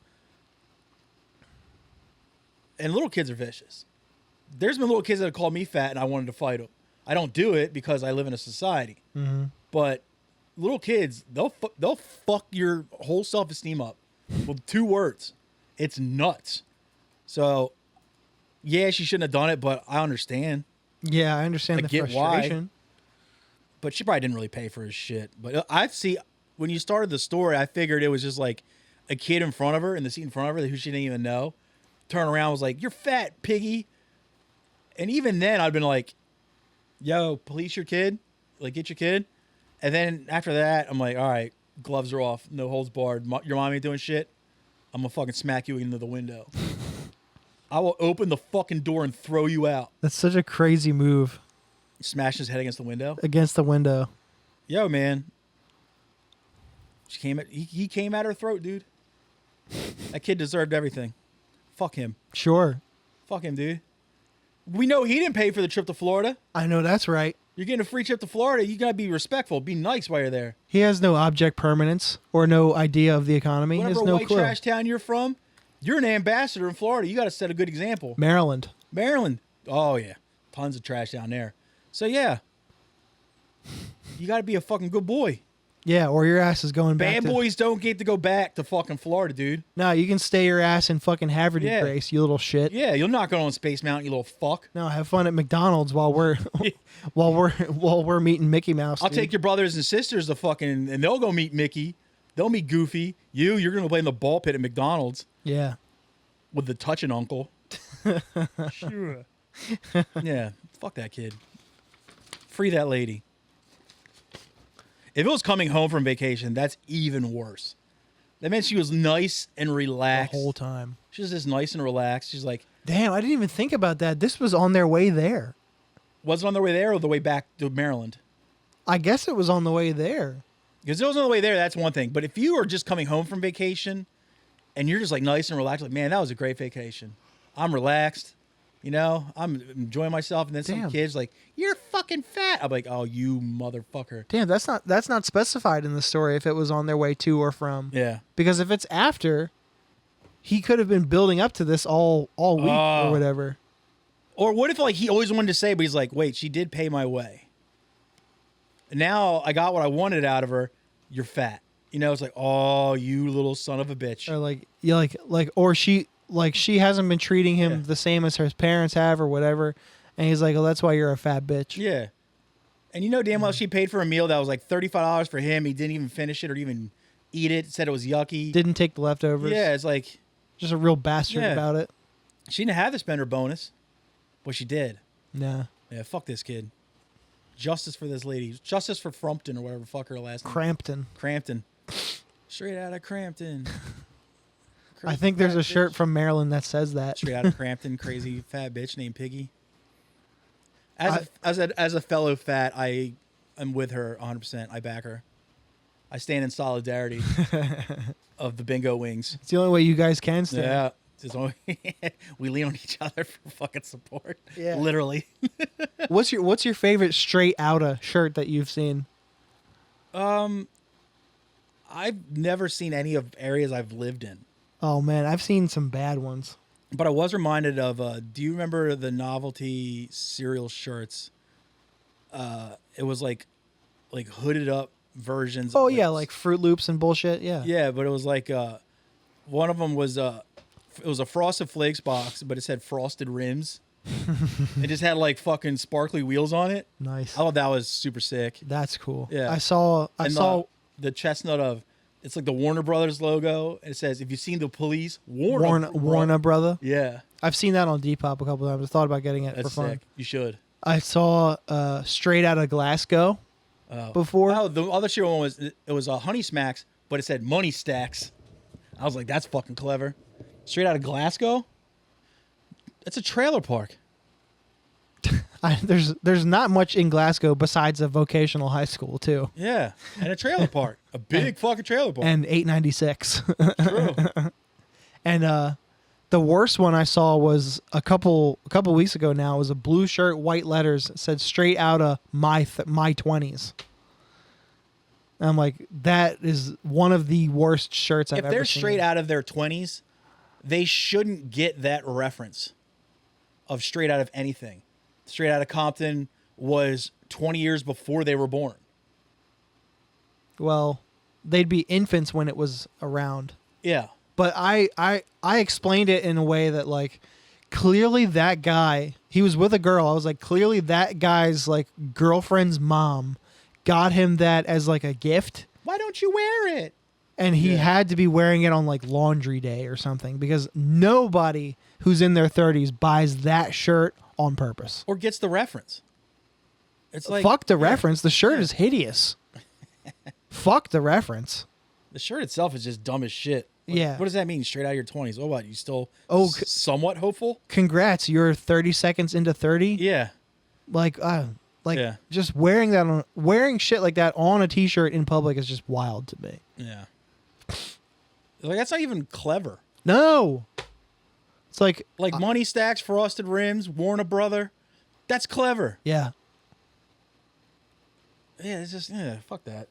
And little kids are vicious. There's been little kids that have called me fat and I wanted to fight them. I don't do it because I live in a society. Mm-hmm. But little kids, they'll fuck your whole self-esteem up with 2 words. It's nuts. So, yeah, she shouldn't have done it, but I understand. Yeah, I understand the frustration. Why. But she probably didn't really pay for his shit. But when you started the story, I figured it was just like a kid in front of her, in the seat in front of her, who she didn't even know. Turn around, was like, you're fat, piggy. And even then, I'd been like, yo, police your kid. Like, get your kid. And then after that, I'm like, all right, gloves are off. No holds barred. Your mom ain't doing shit. I'm going to fucking smack you into the window. I will open the fucking door and throw you out. That's such a crazy move. Smash his head against the window. Against the window. Yo, man. He came at her throat, dude. That kid deserved everything. Fuck him. Sure. Fuck him, dude. We know he didn't pay for the trip to Florida. I know that's right. You're getting a free trip to Florida. You got to be respectful. Be nice while you're there. He has no object permanence or no idea of the economy. Whatever he has no white clue. trash town you're from, you're an ambassador in Florida. You got to set a good example. Maryland. Oh, yeah. Tons of trash down there. So, yeah. You got to be a fucking good boy. Yeah, or your ass is going back. Bad boys don't get to go back to fucking Florida, dude. No, you can stay your ass in fucking Haverty Grace, you little shit. Yeah, you'll not go on Space Mountain, you little fuck. No, have fun at McDonald's while we're while we're meeting Mickey Mouse. I'll take your brothers and sisters to fucking, and they'll go meet Mickey. They'll meet Goofy. You're gonna play in the ball pit at McDonald's. Yeah. With the touching uncle. Sure. Yeah, fuck that kid. Free that lady. If it was coming home from vacation, that's even worse. That meant she was nice and relaxed. The whole time. She was just nice and relaxed. She's like... Damn, I didn't even think about that. This was on their way there. Was it on their way there or the way back to Maryland? I guess it was on the way there. Because if it was on the way there, that's one thing. But if you are just coming home from vacation and you're just like nice and relaxed, like, man, that was a great vacation. I'm relaxed. You know, I'm enjoying myself, and then some kids like, "You're fucking fat." I'm like, "Oh, you motherfucker!" Damn, that's not specified in the story if it was on their way to or from. Yeah, because if it's after, he could have been building up to this all week or whatever. Or what if like he always wanted to say, but he's like, "Wait, she did pay my way. Now I got what I wanted out of her. You're fat." You know, it's like, "Oh, you little son of a bitch." Or or she hasn't been treating him the same as her parents have or whatever. And he's like, oh, that's why you're a fat bitch. Yeah. And you know damn well she paid for a meal that was like $35 for him. He didn't even finish it or even eat it. Said it was yucky. Didn't take the leftovers. Yeah, it's like... Just a real bastard about it. She didn't have the spender bonus. But she did. Nah. Yeah, fuck this kid. Justice for this lady. Justice for Frumpton or whatever the fuck her last name. Crampton. Straight out of Crampton. I think there's a shirt from Maryland that says that. Straight out of Crampton, crazy fat bitch named Piggy. As a fellow fat, I am with her 100%. I back her. I stand in solidarity of the bingo wings. It's the only way you guys can stand. Yeah. It's only we lean on each other for fucking support. Yeah. Literally. What's your favorite straight outta shirt that you've seen? I've never seen any of areas I've lived in. Oh, man, I've seen some bad ones. But I was reminded of, do you remember the novelty cereal shirts? It was like hooded up versions. Oh, yeah, like Fruit Loops and bullshit, yeah. Yeah, but it was like, one of them was, it was a Frosted Flakes box, but it said Frosted Rims. It just had like fucking sparkly wheels on it. Nice. I thought that was super sick. That's cool. Yeah. I saw the chestnut of... It's like the Warner Brothers logo. And it says, if you've seen the police, Warner brother. Yeah. I've seen that on Depop a couple times. I thought about getting it for fun. Sick. You should. I saw Straight Outta Glasgow. before. Oh, the other shit one was Honey Smacks, but it said Money Stacks. I was like, that's fucking clever. Straight out of Glasgow. That's a trailer park. There's not much in Glasgow besides a vocational high school too. Yeah, and a trailer park, a big fucking trailer park, and 896. True. And the worst one I saw was a couple weeks ago. Now it was a blue shirt, white letters that said "straight out of my 20s." And I'm like, that is one of the worst shirts I've ever seen. If they're straight out of their 20s, they shouldn't get that reference of straight out of anything. Straight Outta Compton was 20 years before they were born. Well, they'd be infants when it was around. Yeah. But I explained it in a way that, like, clearly that guy, he was with a girl. I was like, clearly that guy's, like, girlfriend's mom got him that as, like, a gift. Why don't you wear it? And he had to be wearing it on, like, laundry day or something, because nobody who's in their 30s buys that shirt on purpose. Or gets the reference. It's like, fuck the reference. The shirt is hideous. Fuck the reference. The shirt itself is just dumb as shit. What does that mean? Straight out of your 20s. Oh, what? You still somewhat hopeful? Congrats. You're 30 seconds into 30. Yeah. Just wearing shit like that on a t-shirt in public is just wild to me. Yeah. Like, that's not even clever. No. It's like Money Stacks, Frosted Rims, Warner Brother. That's clever. Yeah. Yeah, it's just, fuck that.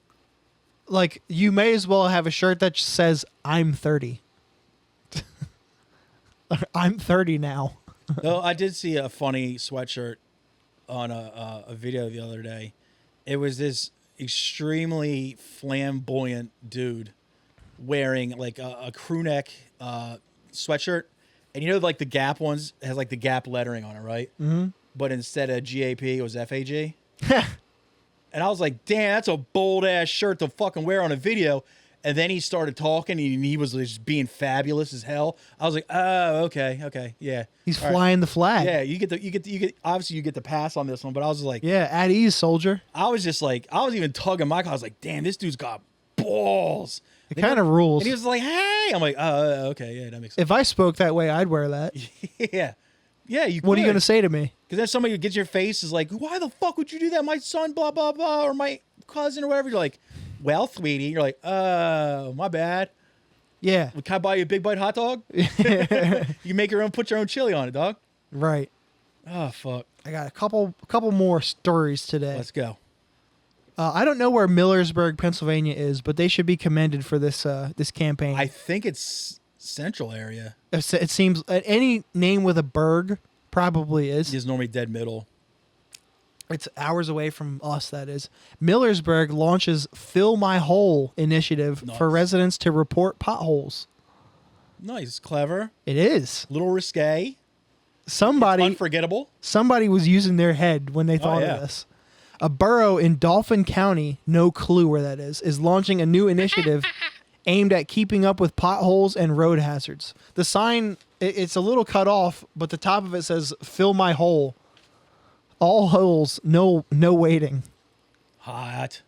Like, you may as well have a shirt that says, I'm 30. I'm 30 now. Though I did see a funny sweatshirt on a video the other day. It was this extremely flamboyant dude wearing, like, a crew neck sweatshirt. And you know, like, the Gap ones has, like, the Gap lettering on it, right? Mm-hmm. But instead of GAP, it was FAG. And I was like, damn, that's a bold-ass shirt to fucking wear on a video. And then he started talking, and he was just being fabulous as hell. I was like, oh, okay, yeah. He's flying the flag. Yeah, you get obviously you get the pass on this one, but I was just like, yeah, at ease, soldier. I was just like, I was even tugging Michael. I was like, damn, this dude's got balls. It kind of rules. And he was like, hey, I'm like, oh, okay, yeah, that makes sense. If I spoke that way, I'd wear that. Yeah. Yeah, you could. What are you going to say to me? Because then somebody gets your face is like, why the fuck would you do that? My son, blah, blah, blah, or my cousin or whatever. You're like, well, sweetie. You're like, oh, my bad. Yeah. Can I buy you a big bite hot dog? You make your own, put your own chili on it, dog. Right. Oh, fuck. I got a couple more stories today. Let's go. I don't know where Millersburg, Pennsylvania is, but they should be commended for this this campaign. I think it's central area. It seems any name with a burg probably is. It's normally dead middle. It's hours away from us, that is. Millersburg launches Fill My Hole initiative for residents to report potholes. Nice. Clever. It is. A little risque. Somebody. It's unforgettable. Somebody was using their head when they thought of this. A borough in Dauphin County, no clue where that is launching a new initiative aimed at keeping up with potholes and road hazards. The sign, it's a little cut off, but the top of it says, Fill My Hole. All holes, no waiting. Hot.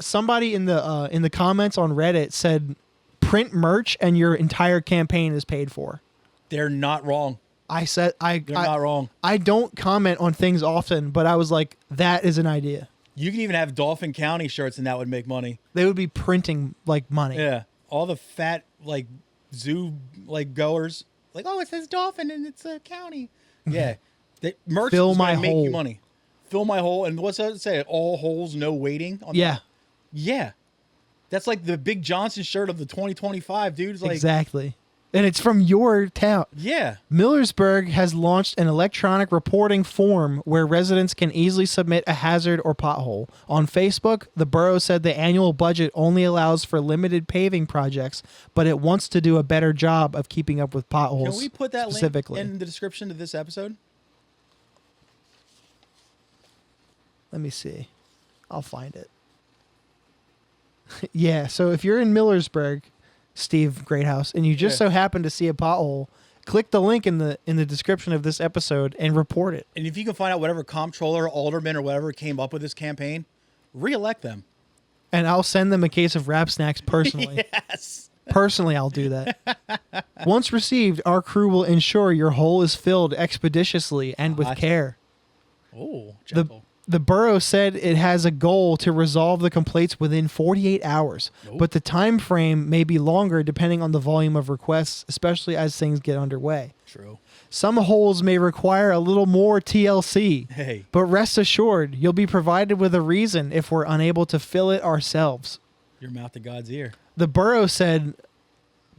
Somebody in the comments on Reddit said, print merch and your entire campaign is paid for. They're not wrong. They're not wrong. I don't comment on things often, but I was like, that is an idea. You can even have Dauphin County shirts and that would make money. They would be printing like money. Yeah. All the fat like zoo like goers like, oh, it says Dauphin and it's a county. Yeah. Merch Fill is my gonna make hole. you money. Fill my hole. And what's that say? All holes, no waiting. Yeah. Yeah. That's like the Big Johnson shirt of the 2025, dude. It's like, exactly. And it's from your town. Yeah. Millersburg has launched an electronic reporting form where residents can easily submit a hazard or pothole. On Facebook, the borough said the annual budget only allows for limited paving projects, but it wants to do a better job of keeping up with potholes. Can we put that specifically link in the description of this episode? Let me see. I'll find it. Yeah, so if you're in Millersburg, Steve Greathouse, and you just so happen to see a pothole, click the link in the description of this episode and report it. And if you can find out whatever comptroller, alderman, or whatever came up with this campaign, Re-elect them. And I'll send them a case of Wrap Snacks personally. Yes. Personally, I'll do that. Once received, our crew will ensure your hole is filled expeditiously and with care. Oh, gentle. The borough said it has a goal to resolve the complaints within 48 hours, but the time frame may be longer depending on the volume of requests, especially as things get underway. True. Some holes may require a little more TLC, Hey. but rest assured, you'll be provided with a reason if we're unable to fill it ourselves. Your mouth to God's ear. The borough said,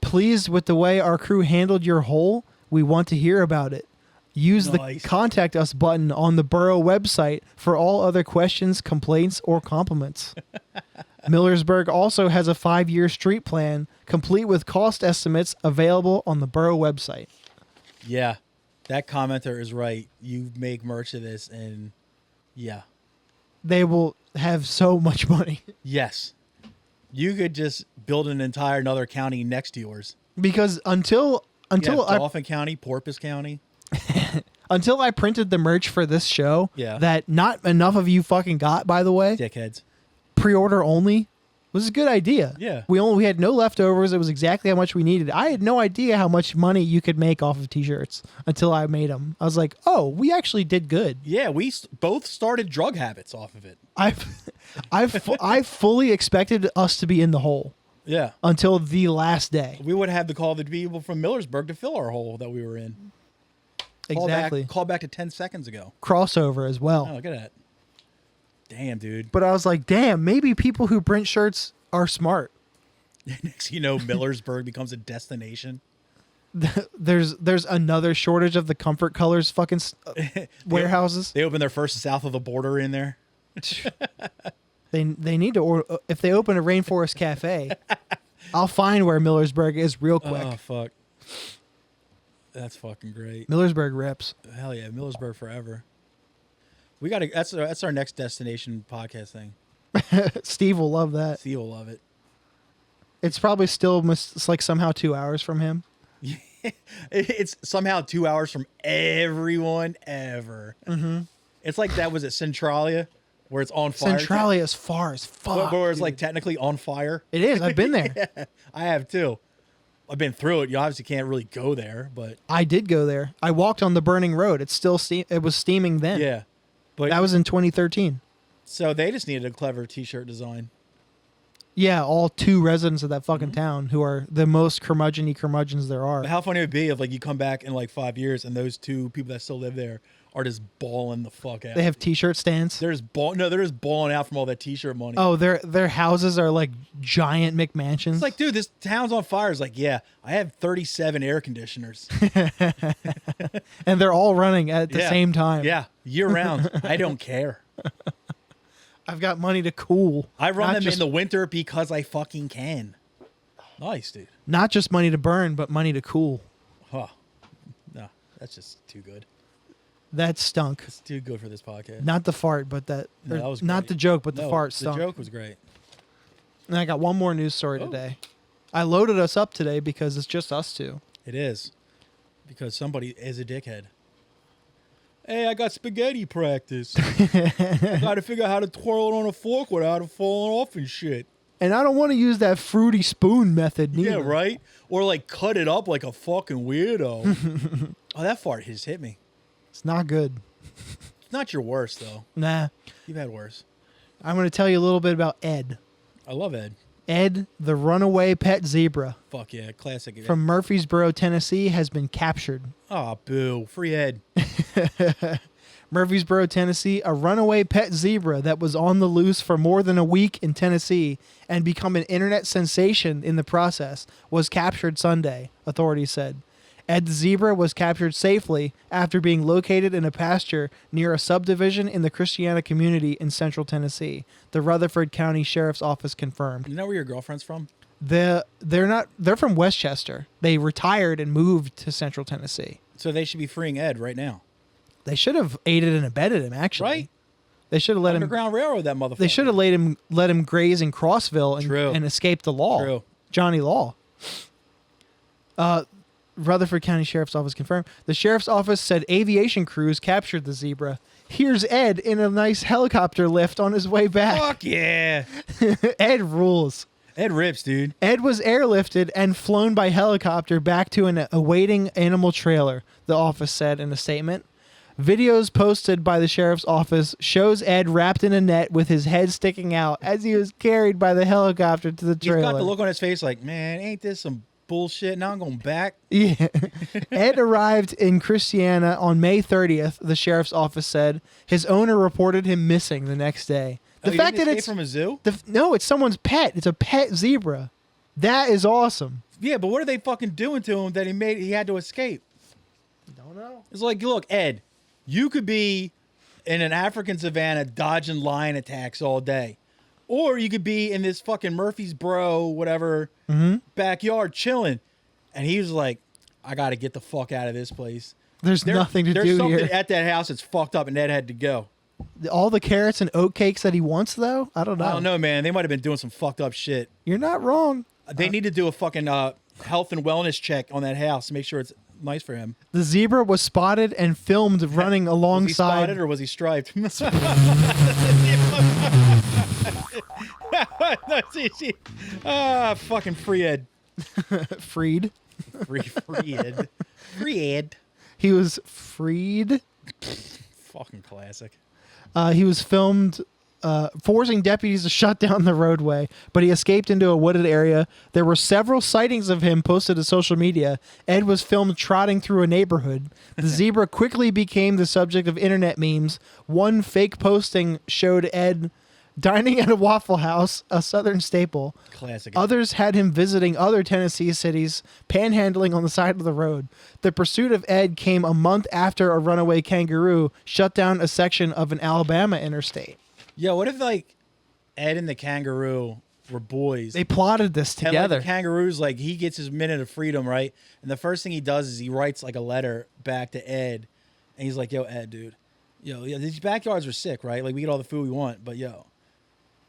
pleased with the way our crew handled your hole, we want to hear about it. Use the Contact Us button on the borough website for all other questions, complaints, or compliments. Millersburg also has a 5-year street plan, complete with cost estimates available on the borough website. Yeah, that commenter is right. You make merch of this, and yeah. They will have so much money. Yes. You could just build an entire another county next to yours. Because until Dauphin County, Porpoise County. Until I printed the merch for this show, yeah, that not enough of you fucking got, by the way. Dickheads. Pre-order only was a good idea. Yeah. We had no leftovers. It was exactly how much we needed. I had no idea how much money you could make off of t-shirts until I made them. I was like, oh, we actually did good. Yeah, we both started drug habits off of it. I fully expected us to be in the hole. Yeah. Until the last day. We would have to call the people from Millersburg to fill our hole that we were in. Exactly. Call back to 10 seconds ago. Crossover as well. Oh, look at that. Damn, dude. But I was like, damn, maybe people who print shirts are smart. Next you know, Millersburg becomes a destination. There's another shortage of the Comfort Colors fucking warehouses. They open their first south of the border in there. They need to order. If they open a Rainforest Cafe, I'll find where Millersburg is real quick. Oh, fuck. That's fucking great. Millersburg rips. Hell yeah, Millersburg forever. We got to. That's our next destination podcast thing. Steve will love that. Steve will love it. It's probably still it's like somehow 2 hours from him. It's somehow 2 hours from everyone ever. Mm-hmm. It's like that was at Centralia, where it's on fire. Centralia is far as fuck. Where it's dude. like technically on fire. It is. I've been there. Yeah, I have too. I've been through it. You obviously can't really go there, but I did go there. I walked on the burning road. It's still it was steaming then. Yeah, but that was in 2013. So they just needed a clever T-shirt design. Yeah, all 2 residents of that fucking town who are the most curmudgeons there are. But how funny it would be if like you come back in like 5 years and those 2 people that still live there are just balling the fuck out. They have T-shirt stands. They're just balling out from all that T-shirt money. Oh, their houses are like giant McMansions. It's like, dude, this town's on fire. It's like, yeah, I have 37 air conditioners. And they're all running at the same time. Yeah, year round. I don't care. I've got money to cool. I run them in the winter because I fucking can. Nice, dude. Not just money to burn, but money to cool. Huh. No, that's just too good. That stunk. It's too good for this podcast. Not the fart, but that. No, that was not great. the joke, but the fart stunk. The joke was great. And I got one more news story today. I loaded us up today because it's just us two. It is. Because somebody is a dickhead. Hey, I got spaghetti practice. I got to figure out how to twirl it on a fork without it falling off and shit. And I don't want to use that fruity spoon method neither. Yeah, right? Or like cut it up like a fucking weirdo. Oh, that fart just hit me. It's not good. It's not your worst, though. Nah. You've had worse. I'm going to tell you a little bit about Ed. I love Ed. Ed, the runaway pet zebra. Fuck yeah, classic. From Murfreesboro, Tennessee, has been captured. Oh, boo. Free Ed. Murfreesboro, Tennessee, a runaway pet zebra that was on the loose for more than a week in Tennessee and become an internet sensation in the process, was captured Sunday, authorities said. Ed the zebra was captured safely after being located in a pasture near a subdivision in the Christiana community in central Tennessee, the Rutherford County Sheriff's Office confirmed. You know where your girlfriend's from? They're from Westchester. They retired and moved to central Tennessee. So they should be freeing Ed right now. They should have aided and abetted him, actually. Right? They should have let Underground Railroad that motherfucker. They should have let him graze in Crossville and escape the law. True. Johnny Law. Rutherford County Sheriff's Office confirmed. The Sheriff's Office said aviation crews captured the zebra. Here's Ed in a nice helicopter lift on his way back. Fuck yeah. Ed rules. Ed rips, dude. Ed was airlifted and flown by helicopter back to an awaiting animal trailer, the office said in a statement. Videos posted by the sheriff's office shows Ed wrapped in a net with his head sticking out as he was carried by the helicopter to the trailer. He's got the look on his face like, man, ain't this some bullshit? Now I'm going back. Yeah. Ed arrived in Christiana on May 30th, the sheriff's office said. His owner reported him missing the next day. The fact that it's from a zoo? No, it's someone's pet. It's a pet zebra. That is awesome. Yeah, but what are they fucking doing to him that he had to escape? Don't know. It's like, look, Ed, you could be in an African savanna dodging lion attacks all day. Or you could be in this fucking Murfreesboro, whatever, backyard chilling. And he was like, I got to get the fuck out of this place. There's nothing to do here. There's something at that house that's fucked up, and Ed had to go. All the carrots and oat cakes that he wants, though? I don't know. I don't know, man. They might have been doing some fucked up shit. You're not wrong. They need to do a fucking health and wellness check on that house to make sure it's nice for him. The zebra was spotted and filmed running alongside. Was he spotted or was he striped? Fucking free Ed. Freed. Free Ed. Free Ed. He was freed. Fucking classic. He was filmed forcing deputies to shut down the roadway, but he escaped into a wooded area. There were several sightings of him posted to social media. Ed was filmed trotting through a neighborhood. The zebra quickly became the subject of internet memes. One fake posting showed Ed dining at a Waffle House, a Southern staple. Classic. Others had him visiting other Tennessee cities, panhandling on the side of the road. The pursuit of Ed came a month after a runaway kangaroo shut down a section of an Alabama interstate. Yeah, what if, like, Ed and the kangaroo were boys? They plotted this together. And, like, the kangaroo's, like, he gets his minute of freedom, right? And the first thing he does is he writes, like, a letter back to Ed. And he's like, yo, Ed, dude. Yo, these backyards are sick, right? Like, we get all the food we want, but, yo,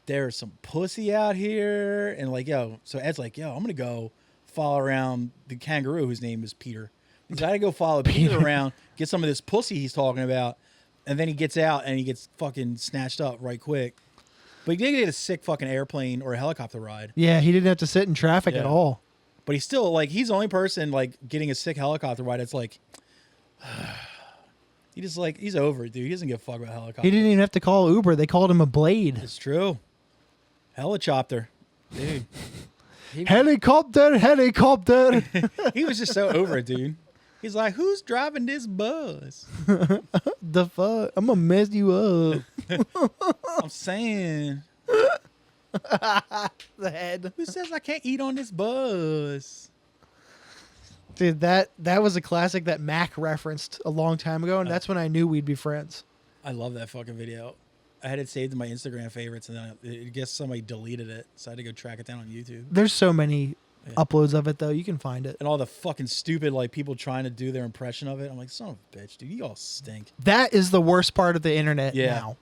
there's some pussy out here. And, like, yo, so Ed's like, yo, I'm going to go follow around the kangaroo, whose name is Peter. He's got to go follow Peter around, get some of this pussy he's talking about. And then he gets out and he gets fucking snatched up right quick. But he did get a sick fucking airplane or a helicopter ride. Yeah, he didn't have to sit in traffic at all. But he's still, like, he's the only person, like, getting a sick helicopter ride. It's like, he just, like, he's over it, dude. He doesn't give a fuck about helicopter. He didn't even have to call Uber. They called him a blade. It's true. Helicopter. Dude. Helicopter. He was just so over it, dude. He's like, who's driving this bus? The fuck? I'm going to mess you up. I'm saying. The head. Who says I can't eat on this bus? Dude, that was a classic that Mac referenced a long time ago, and that's when I knew we'd be friends. I love that fucking video. I had it saved in my Instagram favorites, and then I guess somebody deleted it, so I had to go track it down on YouTube. There's so many uploads of it, though. You can find it. And all the fucking stupid, like, people trying to do their impression of it. I'm like, son of a bitch, dude. You all stink. That is the worst part of the internet now.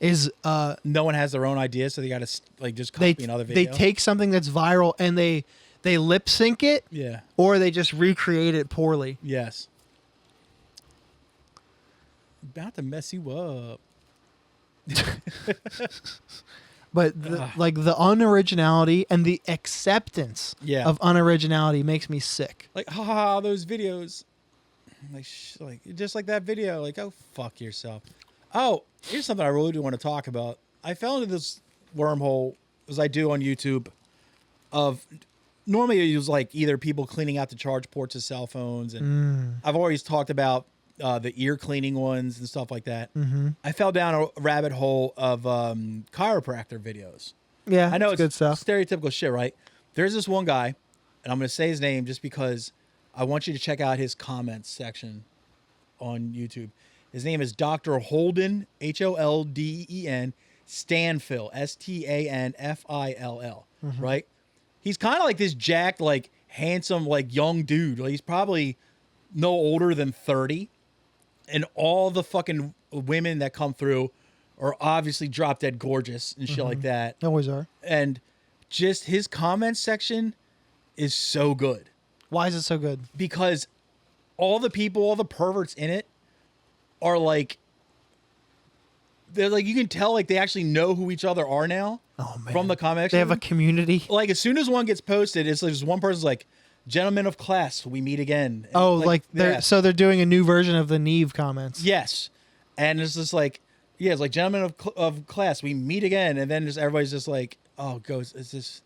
Is no one has their own idea, so they got to, like, just copy another video. They take something that's viral and they lip sync it. Yeah. Or they just recreate it poorly. Yes. About to mess you up. But like the unoriginality and the acceptance of unoriginality makes me sick. Like, haha, those videos. Like just like that video. Like, oh, fuck yourself. Oh, here's something I really do want to talk about. I fell into this wormhole, as I do on YouTube, of normally it was like either people cleaning out the charge ports of cell phones, and I've always talked about the ear cleaning ones and stuff like that. Mm-hmm. I fell down a rabbit hole of chiropractor videos. Yeah, I know it's good stuff. Stereotypical shit, right? There's this one guy, and I'm going to say his name just because I want you to check out his comments section on YouTube. His name is Dr. Holden, Holden, Stanfill, Stanfill, right? He's kind of like this jacked, like, handsome, like, young dude. Like, he's probably no older than 30. And all the fucking women that come through are obviously drop dead gorgeous and shit like that. Always are. And just his comment section is so good. Why is it so good? Because all the people, all the perverts in it are like, they're like, you can tell like they actually know who each other are now. Oh man. From the comics. They have a community. Like as soon as one gets posted, it's like just one person's like, "Gentlemen of class, we meet again." And oh, like they're they're doing a new version of the Neve comments. Yes. And it's just like, yeah, it's like, "Gentlemen of class, we meet again." And then just everybody's just like, oh, it's just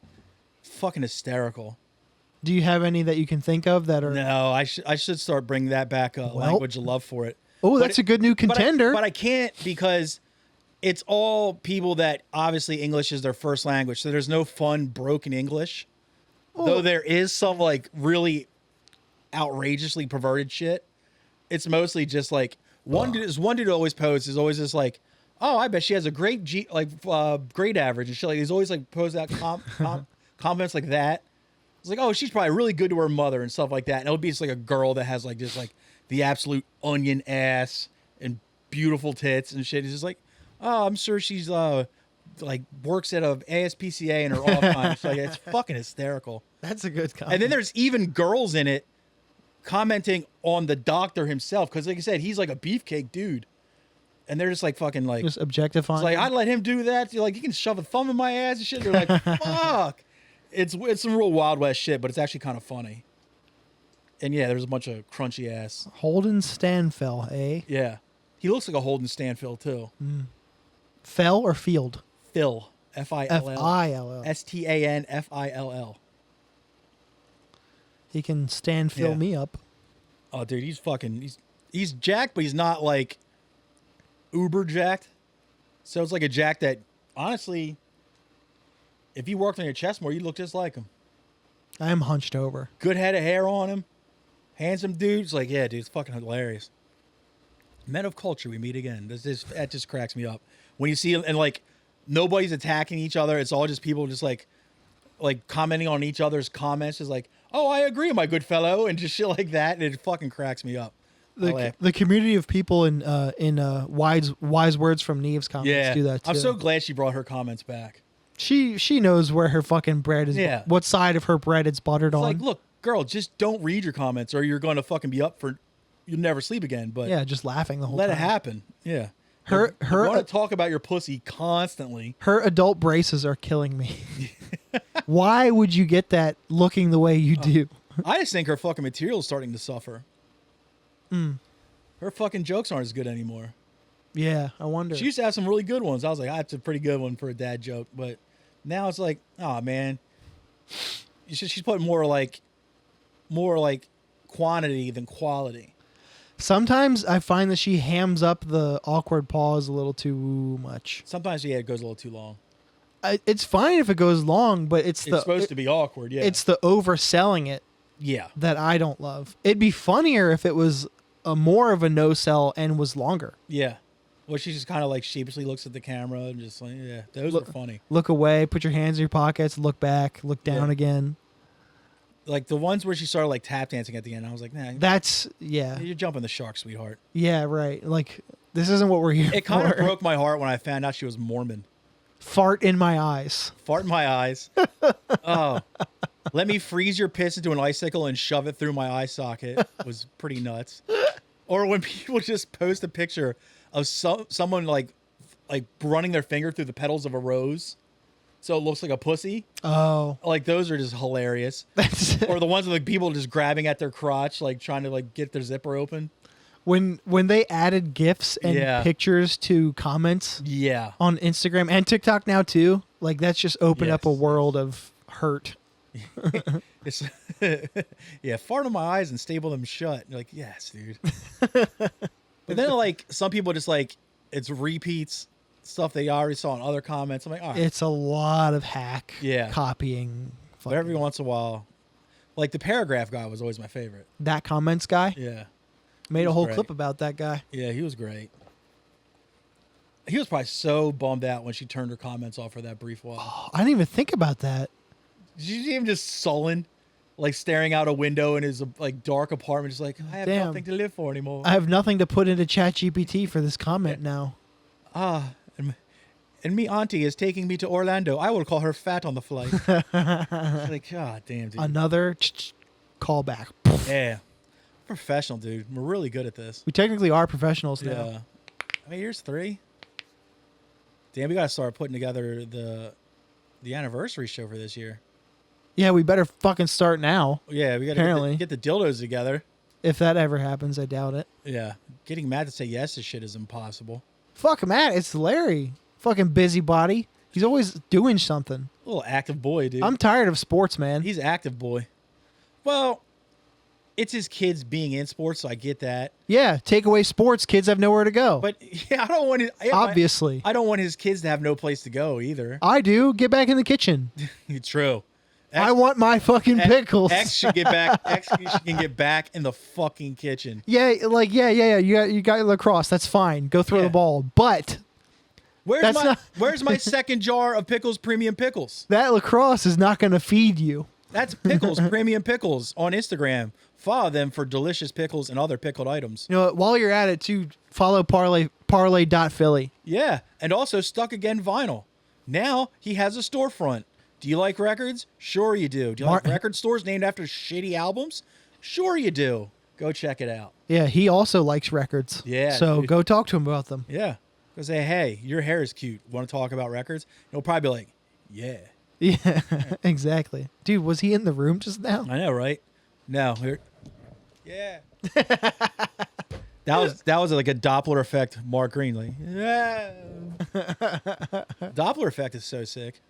fucking hysterical. Do you have any that you can think of that are? No, I should start bringing that back up. Language of love for it. Oh, that's a good new contender. But I can't because it's all people that obviously English is their first language. So there's no fun broken English. Oh. Though there is some like really outrageously perverted shit. It's mostly just like one dude always posts is always just like, "Oh, I bet she has a great grade average," and shit. Like he's always like posts out comments like that. It's like, "Oh, she's probably really good to her mother," and stuff like that. And it'll be just like a girl that has like just like the absolute onion ass and beautiful tits and shit. It's just like, "Oh, I'm sure she's like works at a ASPCA in her off time." It's like, it's fucking hysterical. That's a good comment. And then there's even girls in it commenting on the doctor himself because, like I said, he's like a beefcake dude, and they're just like fucking like just objectifying. It's like, I'd let him do that. You're like, you can shove a thumb in my ass and shit. They're like, fuck. It's some real Wild West shit, but it's actually kind of funny. And yeah, there's a bunch of crunchy ass. Holden Stanfill, eh? Yeah, he looks like a Holden Stanfill too. Fell or Field? Phil, Fill, Fill, Stanfill. He can fill me up. Oh, dude, he's jacked, but he's not like uber jacked. So it's like a jack that, honestly, if you worked on your chest more, you'd look just like him. I am hunched over. Good head of hair on him. Handsome dude. It's like, yeah, dude, it's fucking hilarious. Men of culture, we meet again. That just cracks me up. When you see and like nobody's attacking each other, it's all just people just like commenting on each other's comments, just like, "Oh, I agree, my good fellow," and just shit like that, and it fucking cracks me up. The community of people in wise words from Neve's comments do that too. I'm so glad she brought her comments back. She knows where her fucking bread is. Yeah. What side of her bread it's buttered on. Like, look, girl, just don't read your comments, or you're going to fucking be up for. You'll never sleep again. But yeah, just laughing the whole time. Let it happen. Yeah. Her want to talk about your pussy constantly. Her adult braces are killing me. Why would you get that looking the way you do? I just think her fucking material is starting to suffer. Her fucking jokes aren't as good anymore. Yeah, I wonder. She used to have some really good ones. I was like, that's a pretty good one for a dad joke. But now it's like, oh man, she's putting more like quantity than quality. Sometimes I find that she hams up the awkward pause a little too much. Sometimes, yeah, it goes a little too long. It's fine if it goes long, but it's supposed to be awkward, yeah. It's the overselling it that I don't love. It'd be funnier if it was more of a no-sell and was longer. Yeah. Well, she just kind of like sheepishly looks at the camera and just like, yeah, those are funny. Look away, put your hands in your pockets, look back, look down again. Like the ones where she started like tap dancing at the end, I was like, nah. That's, yeah. You're jumping the shark, sweetheart. Yeah, right. Like, this isn't what we're here for. It kind of broke my heart when I found out she was Mormon. Fart in my eyes. Fart in my eyes. Oh. Let me freeze your piss into an icicle and shove it through my eye socket was pretty nuts. Or when people just post a picture of someone like running their finger through the petals of a rose so it looks like a pussy. Oh. Like those are just hilarious. Or the ones with like people just grabbing at their crotch, like trying to like get their zipper open. When they added GIFs and pictures to comments on Instagram and TikTok now too, like that's just opened up a world of hurt. It's fart in my eyes and staple them shut. You're like, yes, dude. But then like some people just like it's repeats stuff they already saw in other comments. I'm like, all right. It's a lot of hack copying. But every once in a while, like the paragraph guy was always my favorite. That comments guy? Yeah. Made a whole clip about that guy. Yeah, he was great. He was probably so bummed out when she turned her comments off for that brief while. Oh, I didn't even think about that. Did you see him just sullen, like staring out a window in his like dark apartment, just like, I have nothing to live for anymore. I have nothing to put into ChatGPT for this comment now. And me auntie is taking me to Orlando. I will call her fat on the flight. It's like, God damn, dude. Another callback. Yeah. Professional, dude. We're really good at this. We technically are professionals now. Yeah. I mean, here's 3. Damn, we got to start putting together the anniversary show for this year. Yeah, we better fucking start now. Yeah, we got to get the dildos together. If that ever happens, I doubt it. Yeah. Getting Matt to say yes to shit is impossible. Fuck Matt, it's Larry. Fucking busybody. He's always doing something. A little active boy, dude. I'm tired of sports, man. He's active boy. Well, it's his kids being in sports, so I get that. Yeah, take away sports, kids have nowhere to go. But yeah, I don't want it. Obviously. I don't want his kids to have no place to go either. I do. Get back in the kitchen. True. I want my fucking pickles. X should get back. X can get back in the fucking kitchen. Yeah, like yeah. You got lacrosse. That's fine. Go throw the ball. But where's my second jar of pickles, premium pickles? That lacrosse is not going to feed you. That's Pickles, Premium Pickles on Instagram. Follow them for delicious pickles and other pickled items. You know, while you're at it, too, follow parlay.philly. Yeah, and also Stuck Again Vinyl. Now he has a storefront. Do you like records? Sure you do. Do you like record stores named after shitty albums? Sure you do. Go check it out. Yeah, he also likes records. Yeah. So dude. go talk to him about them. Yeah. Go say, hey, your hair is cute. Want to talk about records? He'll probably be like, yeah. Yeah, exactly. Dude, was he in the room just now? I know, right? No. Yeah. That was like a Doppler effect, Mark Green. Like, yeah. Doppler effect is so sick.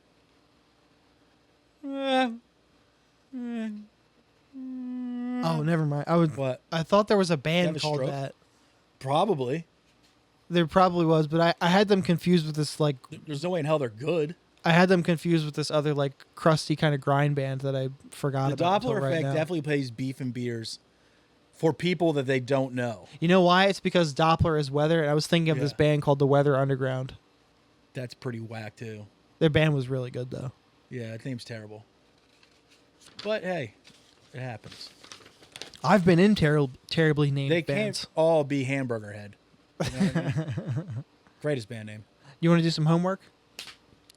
Oh, never mind. I thought there was a band called that. Probably. There probably was, but I had them confused with this, like... There's no way in hell they're good. I had them confused with this other, like, crusty kind of grind band that I forgot about. The Doppler effect definitely plays beef and beers for people that they don't know. You know why? It's because Doppler is weather, and I was thinking of this band called the Weather Underground. That's pretty whack, too. Their band was really good, though. Yeah, that name's terrible. But, hey, it happens. I've been in terribly named bands. They can't all be Hamburger Head. You know what I mean? Greatest band name. You want to do some homework?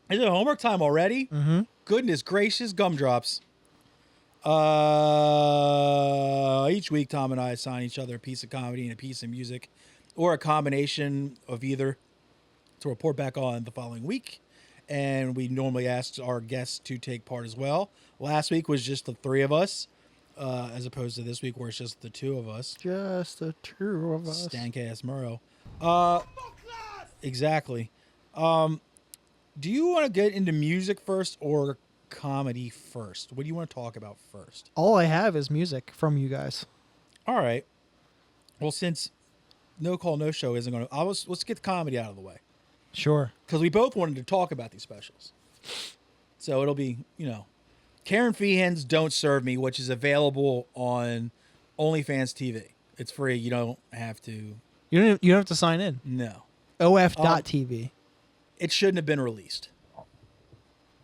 Is it homework time already? Mm-hmm. Goodness gracious, gumdrops. Each week, Tom and I assign each other a piece of comedy and a piece of music, or a combination of either, to report back on the following week. And we normally ask our guests to take part as well. Last week was just the 3 of us, as opposed to this week where it's just the 2 of us. Just the 2 of us. Stank-ass Murrow. Exactly. Do you want to get into music first or comedy first? What do you want to talk about first? All I have is music from you guys. All right. Well, since No Call, No Show isn't going to... let's get the comedy out of the way. Sure. Because we both wanted to talk about these specials. So it'll be, Karen Feehan's Don't Serve Me, which is available on OnlyFans TV. It's free. You don't have to... You don't have to sign in. No. OF.TV. It shouldn't have been released.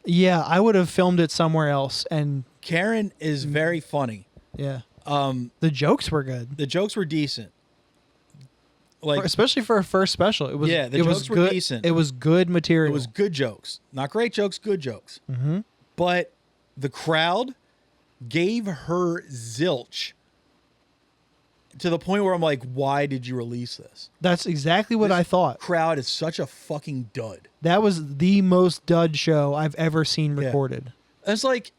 Yeah, I would have filmed it somewhere else. And Karen is very funny. Yeah. The jokes were good. The jokes were decent. Especially for a first special. It was jokes were decent. It was good material. It was good jokes. Not great jokes, good jokes. Mm-hmm. But the crowd gave her zilch to the point where I'm like, why did you release this? That's exactly what I thought. Crowd is such a fucking dud. That was the most dud show I've ever seen recorded. Yeah. It's like,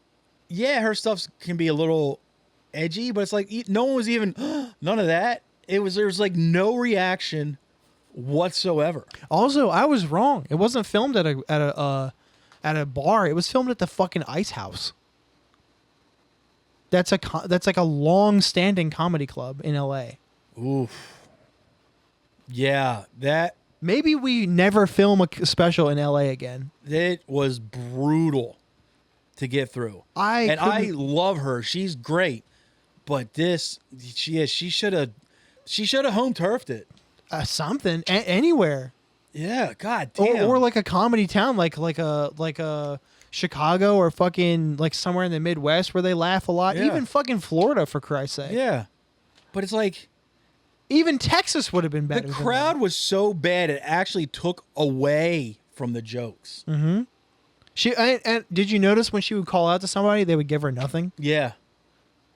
her stuff can be a little edgy, but it's like no one was even none of that. There was like no reaction whatsoever. Also, I was wrong. It wasn't filmed at a bar. It was filmed at the fucking Ice House. That's like a long-standing comedy club in LA. Oof. Yeah, that... Maybe we never film a special in LA again. It was brutal to get through. I love her. She's great. But she should have home turfed it. Something. Anywhere. Yeah, god damn. Or like a comedy town, like a Chicago or fucking like somewhere in the Midwest where they laugh a lot. Yeah. Even fucking Florida, for Christ's sake. Yeah. But it's like... Even Texas would have been better. The crowd was so bad it actually took away from the jokes. Mm-hmm. And did you notice when she would call out to somebody, they would give her nothing? Yeah.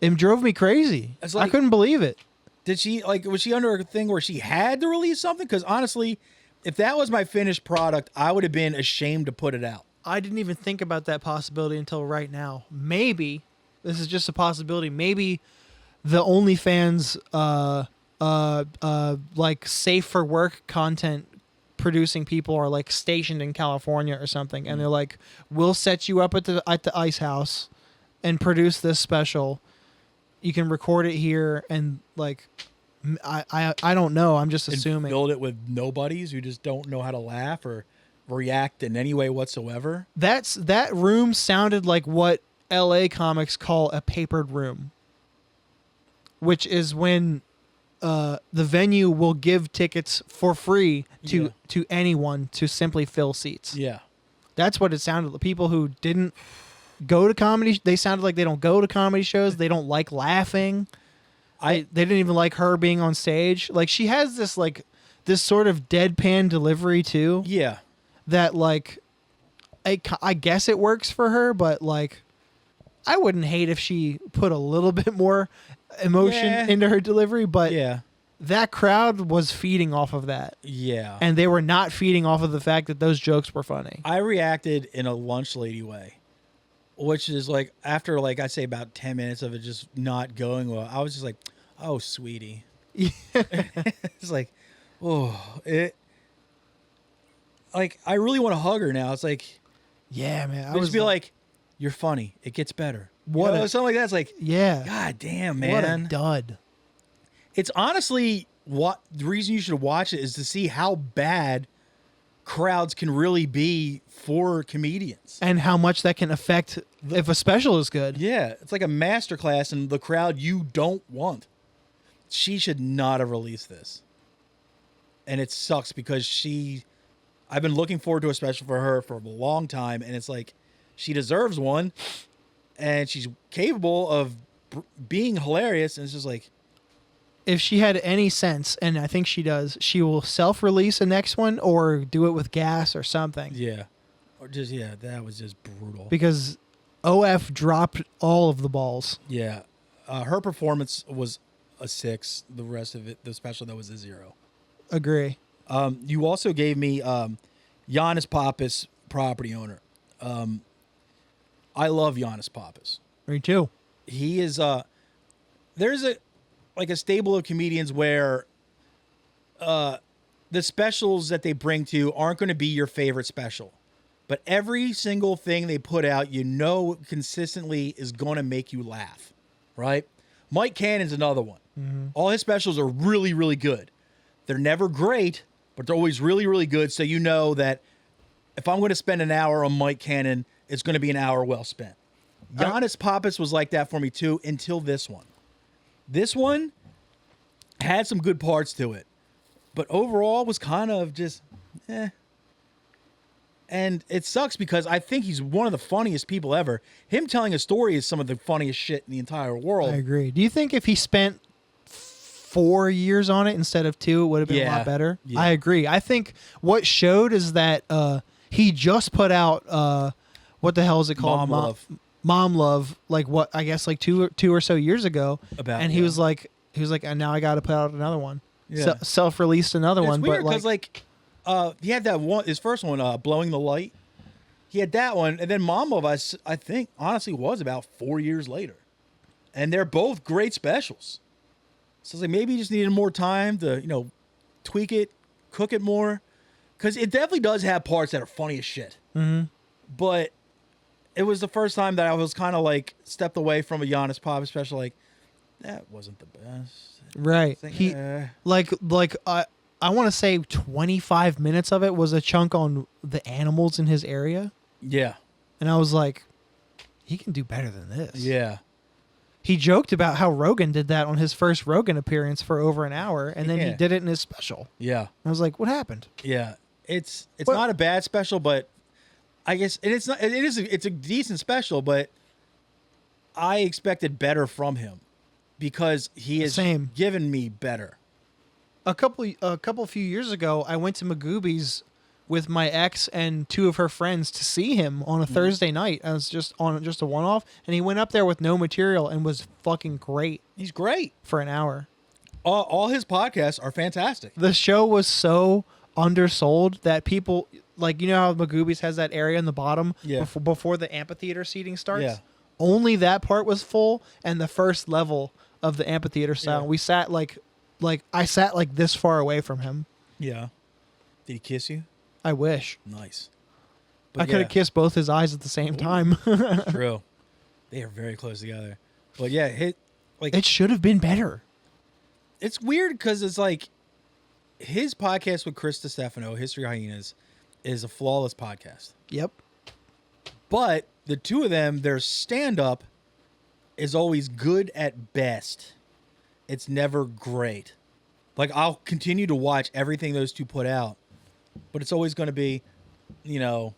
It drove me crazy. It's like, I couldn't believe it. Did she, like, was she under a thing where she had to release something? Because honestly, if that was my finished product, I would have been ashamed to put it out. I didn't even think about that possibility until right now. Maybe this is just a possibility. Maybe the OnlyFans, like safe for work content producing people are like stationed in California or something, and they're like, "We'll set you up at the Ice House and produce this special. You can record it here." And like, I don't know. I'm just assuming. And build it with nobodies who just don't know how to laugh or react in any way whatsoever. That room sounded like what LA comics call a papered room, which is when the venue will give tickets for free to anyone to simply fill seats. Yeah. That's what it sounded like. People who didn't go to comedy, they sounded like they don't go to comedy shows. They don't like laughing. They didn't even like her being on stage. Like, she has this sort of deadpan delivery too. Yeah. That like, I guess it works for her, but like, I wouldn't hate if she put a little bit more emotion into her delivery, but that crowd was feeding off of that. Yeah. And they were not feeding off of the fact that those jokes were funny. I reacted in a lunch lady way, which is like, after like, I'd say about 10 minutes of it just not going well, I was just like, oh, sweetie. It's like, oh, like, I really want to hug her now. It's like, yeah, man. I was be like, you're funny. It gets better. What? You know, something like that. It's like, yeah. God damn, man. What a dud. It's honestly the reason you should watch it is to see how bad crowds can really be for comedians. And how much that can affect if a special is good. Yeah. It's like a masterclass in the crowd you don't want. She should not have released this. And it sucks because I've been looking forward to a special for her for a long time, and it's like, she deserves one, and she's capable of being hilarious, and it's just like, if she had any sense, and I think she does, she will self-release a next one or do it with gas or something. Yeah. Or just, that was just brutal. Because OF dropped all of the balls. Yeah. Her performance was a 6. The rest of it, the special, that was a 0. Agree. You also gave me Giannis Pappas, property owner. I love Giannis Pappas. Me too. He is there's a stable of comedians where the specials that they bring to you aren't going to be your favorite special, but every single thing they put out, consistently is going to make you laugh, right? Mike Cannon's another one. Mm-hmm. All his specials are really, really good. They're never great, but they're always really, really good. So you know that if I'm going to spend an hour on Mike Cannon, it's going to be an hour well spent. Giannis Pappas was like that for me too until this one. This one had some good parts to it, but overall was kind of just, And it sucks because I think he's one of the funniest people ever. Him telling a story is some of the funniest shit in the entire world. I agree. Do you think if he spent 4 years on it instead of 2, it would have been a lot better? Yeah. I agree. I think what showed is that he just put out what the hell is it called? Mom Love, like what I guess like two or so years ago. He was like, and now I got to put out another one. Yeah. Self-released another one. It's weird because he had that one, his first one, Blowing the Light. He had that one, and then Mom Love, I think honestly was about 4 years later, and they're both great specials. So it's like maybe he just needed more time to tweak it, cook it more, because it definitely does have parts that are funny as shit. Mm-hmm. But it was the first time that I was kind of like stepped away from a Giannis Pappas special. Like, that wasn't the best. Right. He I want to say 25 minutes of it was a chunk on the animals in his area. Yeah. And I was like, he can do better than this. Yeah. He joked about how Rogan did that on his first Rogan appearance for over an hour, and then he did it in his special. Yeah. And I was like, what happened? Yeah. It's not a bad special, but I guess it's a decent special, but I expected better from him because he has given me better. A few years ago, I went to Magooby's with my ex and 2 of her friends to see him on a Thursday night. I was just on just a one-off, and he went up there with no material and was fucking great. He's great for an hour. All his podcasts are fantastic. The show was undersold that people, like, you know how Magoobies has that area in the bottom before the amphitheater seating starts? Yeah. Only that part was full, and the first level of the amphitheater style. Yeah. We sat I sat like this far away from him. Yeah. Did he kiss you? I wish. Nice. But I could have kissed both his eyes at the same time. True. They are very close together. But yeah, it should have been better. It's weird because it's like his podcast with Chris DiStefano, History Hyenas, is a flawless podcast. Yep. But the 2 of them, their stand-up is always good at best. It's never great. Like, I'll continue to watch everything those 2 put out, but it's always going to be, a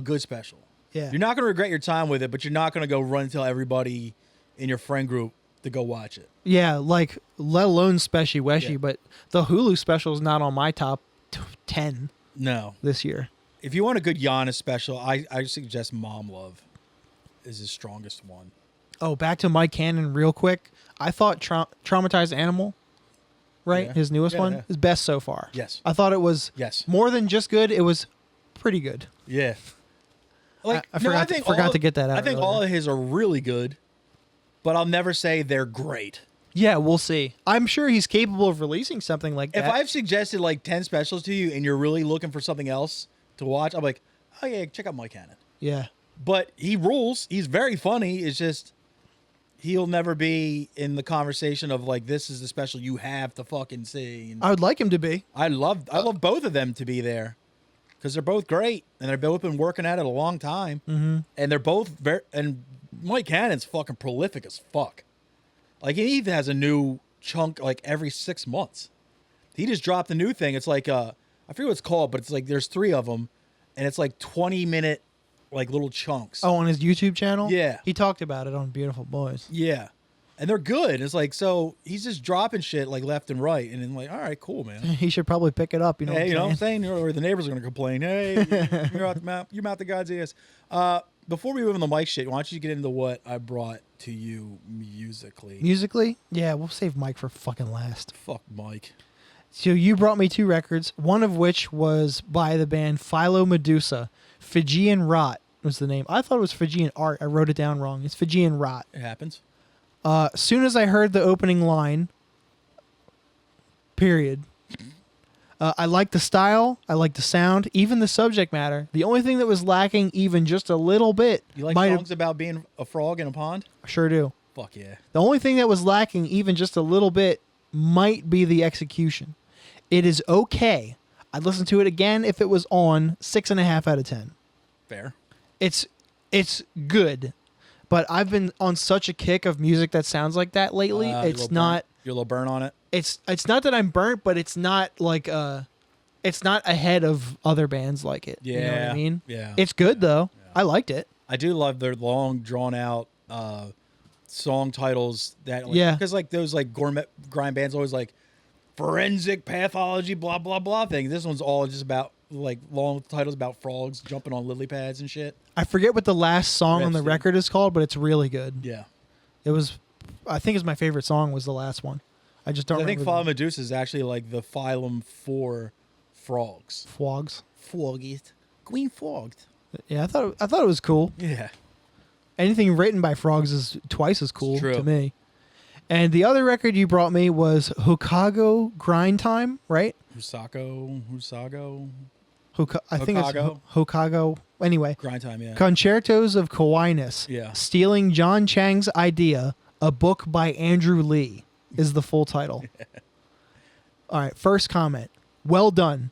good special. Yeah. You're not going to regret your time with it, but you're not going to go run and tell everybody in your friend group to go watch it. Yeah, like, let alone Special Weshy, but the Hulu special is not on my top 10 this year. If you want a good Giannis special, I suggest Mom Love is his strongest one. Oh, back to Mike Cannon real quick. I thought Traumatized Animal, right? Yeah. His newest one, is best so far. Yes. I thought it was more than just good. It was pretty good. Yeah. Like, I forgot to get that out. I think all of his are really good, but I'll never say they're great. Yeah, we'll see. I'm sure he's capable of releasing something like that. If I've suggested like 10 specials to you and you're really looking for something else to watch, I'm like, oh yeah, check out Mike Cannon. Yeah. But he rules. He's very funny. It's just he'll never be in the conversation of like, this is the special you have to fucking see. And I would like him to be. I love both of them to be there because they're both great and they've both been working at it a long time. Mm-hmm. And they're both and Mike Cannon's fucking prolific as fuck. Like, he even has a new chunk like every 6 months. He just dropped a new thing. It's like I forget what it's called, but it's like there's 3 of them, and it's like 20-minute like little chunks. Oh, on his YouTube channel? Yeah. He talked about it on Beautiful Boys. Yeah. And they're good. It's like, so he's just dropping shit like left and right, and then like, all right, cool, man. He should probably pick it up. You know Hey, what I'm saying? Or the neighbors are going to complain. Hey, you're out the mouth. You're out the God's ass. Before we move on the mic shit, why don't you get into what I brought to you musically? Musically? Yeah, we'll save Mike for fucking last. Fuck Mike. So you brought me 2 records, one of which was by the band Philo Medusa. Fijian Rot was the name. I thought it was Fijian Art. I wrote it down wrong. It's Fijian Rot. It happens. Soon as I heard the opening line, period. I like the style. I like the sound. Even the subject matter. The only thing that was lacking even just a little bit. You like songs about being a frog in a pond? I sure do. Fuck yeah. The only thing that was lacking even just a little bit might be the execution. It is okay. I'd listen to it again if it was on 6.5 out of 10. Fair. It's good. But I've been on such a kick of music that sounds like that lately. It's not... You're a little burn on it? It's not that I'm burnt, but it's not like it's not ahead of other bands like it. Yeah. You know what I mean? Yeah. It's good though. Yeah. I liked it. I do love their long drawn out song titles that because like those like gourmet grind bands always like forensic pathology blah blah blah thing. This one's all just about like long titles about frogs jumping on lily pads and shit. I forget what the last song on the record is called, but it's really good. Yeah. I think it's my favorite song was the last one. I just don't remember. I think Philo Medusa is actually like the phylum for frogs. Frogs. Froggies. Queen frogged. Yeah, I thought it was cool. Yeah. Anything written by frogs is twice as cool to me. And the other record you brought me was Hokago Grind Time, right? Husago. I think it's Hokago. Anyway. Grind Time, yeah. Concertos of Kawaiiness. Yeah. Stealing John Chang's Idea, a book by Andrew Lee is the full title. All right, first comment. Well done.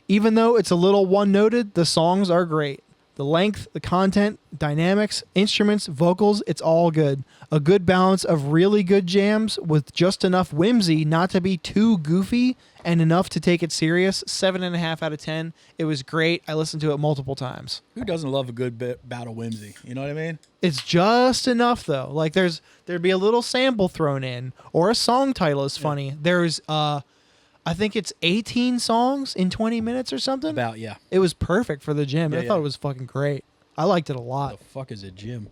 Even though it's a little one-noted, the songs are great. The length, the content, dynamics, instruments, vocals, it's all good. A good balance of really good jams with just enough whimsy not to be too goofy and enough to take it serious. 7.5 out of 10. It was great. I listened to it multiple times. Who doesn't love a good bout of whimsy? You know what I mean? It's just enough though. Like there'd be a little sample thrown in, or a song title is funny. There's I I think it's 18 songs in 20 minutes or something. About, yeah. It was perfect for the gym. Yeah, I thought it was fucking great. I liked it a lot. What the fuck is a gym?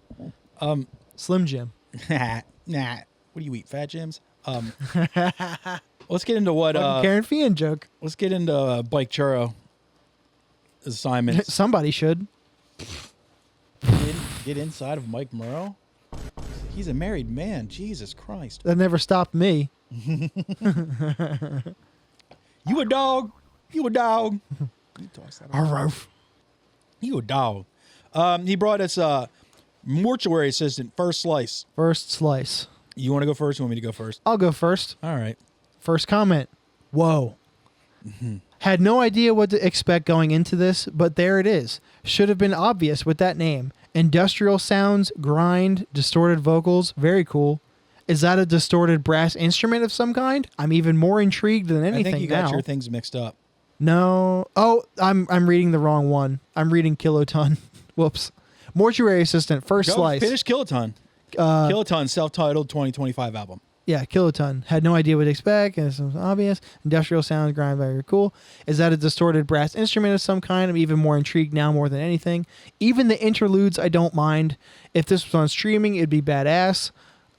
Slim Jim. Nah. What do you eat, Fat Gyms? Let's get into what Karen Fian joke. let's get into bike churro assignments. Somebody should. Get inside of Mike Morrow. He's a married man. Jesus Christ. That never stopped me. You a dog. You a dog. Arf. You a dog. He brought us mortuary assistant, First Slice. First slice. You want to go first? You want me to go first? I'll go first. All right. First comment. Whoa. Had no idea what to expect going into this, but there it is. Should have been obvious with that name. Industrial sounds, grind, distorted vocals. Very cool. Is that a distorted brass instrument of some kind? I'm even more intrigued than anything now. I think you got your things mixed up. No. Oh, I'm reading the wrong one. I'm reading Kiloton. Whoops. Mortuary assistant. First slice. Finish Kiloton. Kiloton self-titled 2025 album. Yeah, Kiloton. Had no idea what to expect. And it was obvious. Industrial sounds, grind, very cool. Is that a distorted brass instrument of some kind? I'm even more intrigued now more than anything. Even the interludes, I don't mind. If this was on streaming, it'd be badass.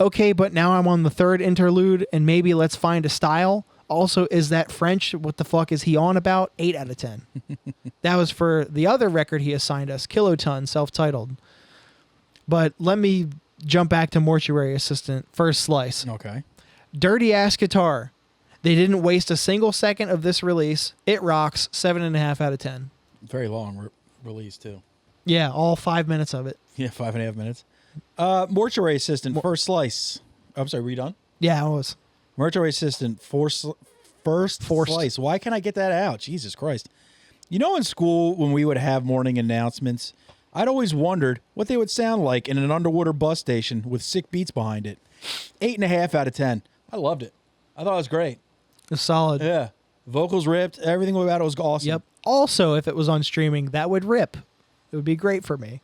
Okay, but now I'm on the third interlude, and maybe let's find a style. Also, is that French? What the fuck is he on about? 8 out of 10. That was for the other record he assigned us, Kiloton, self-titled. But let me jump back to Mortuary Assistant. First slice. Okay. Dirty ass guitar. They didn't waste a single second of this release. It rocks. 7.5 out of 10. Very long release, too. Yeah, all 5 minutes of it. Yeah, 5.5 minutes. Mortuary assistant, First Slice. I'm sorry, were you done? Yeah, I was. Mortuary assistant, First Slice. Why can't I get that out? Jesus Christ. You know, in school, when we would have morning announcements, I'd always wondered what they would sound like in an underwater bus station with sick beats behind it. 8.5 out of 10. I loved it. I thought it was great. It's solid. Yeah. Vocals ripped. Everything about it was awesome. Yep. Also, if it was on streaming, that would rip. It would be great for me.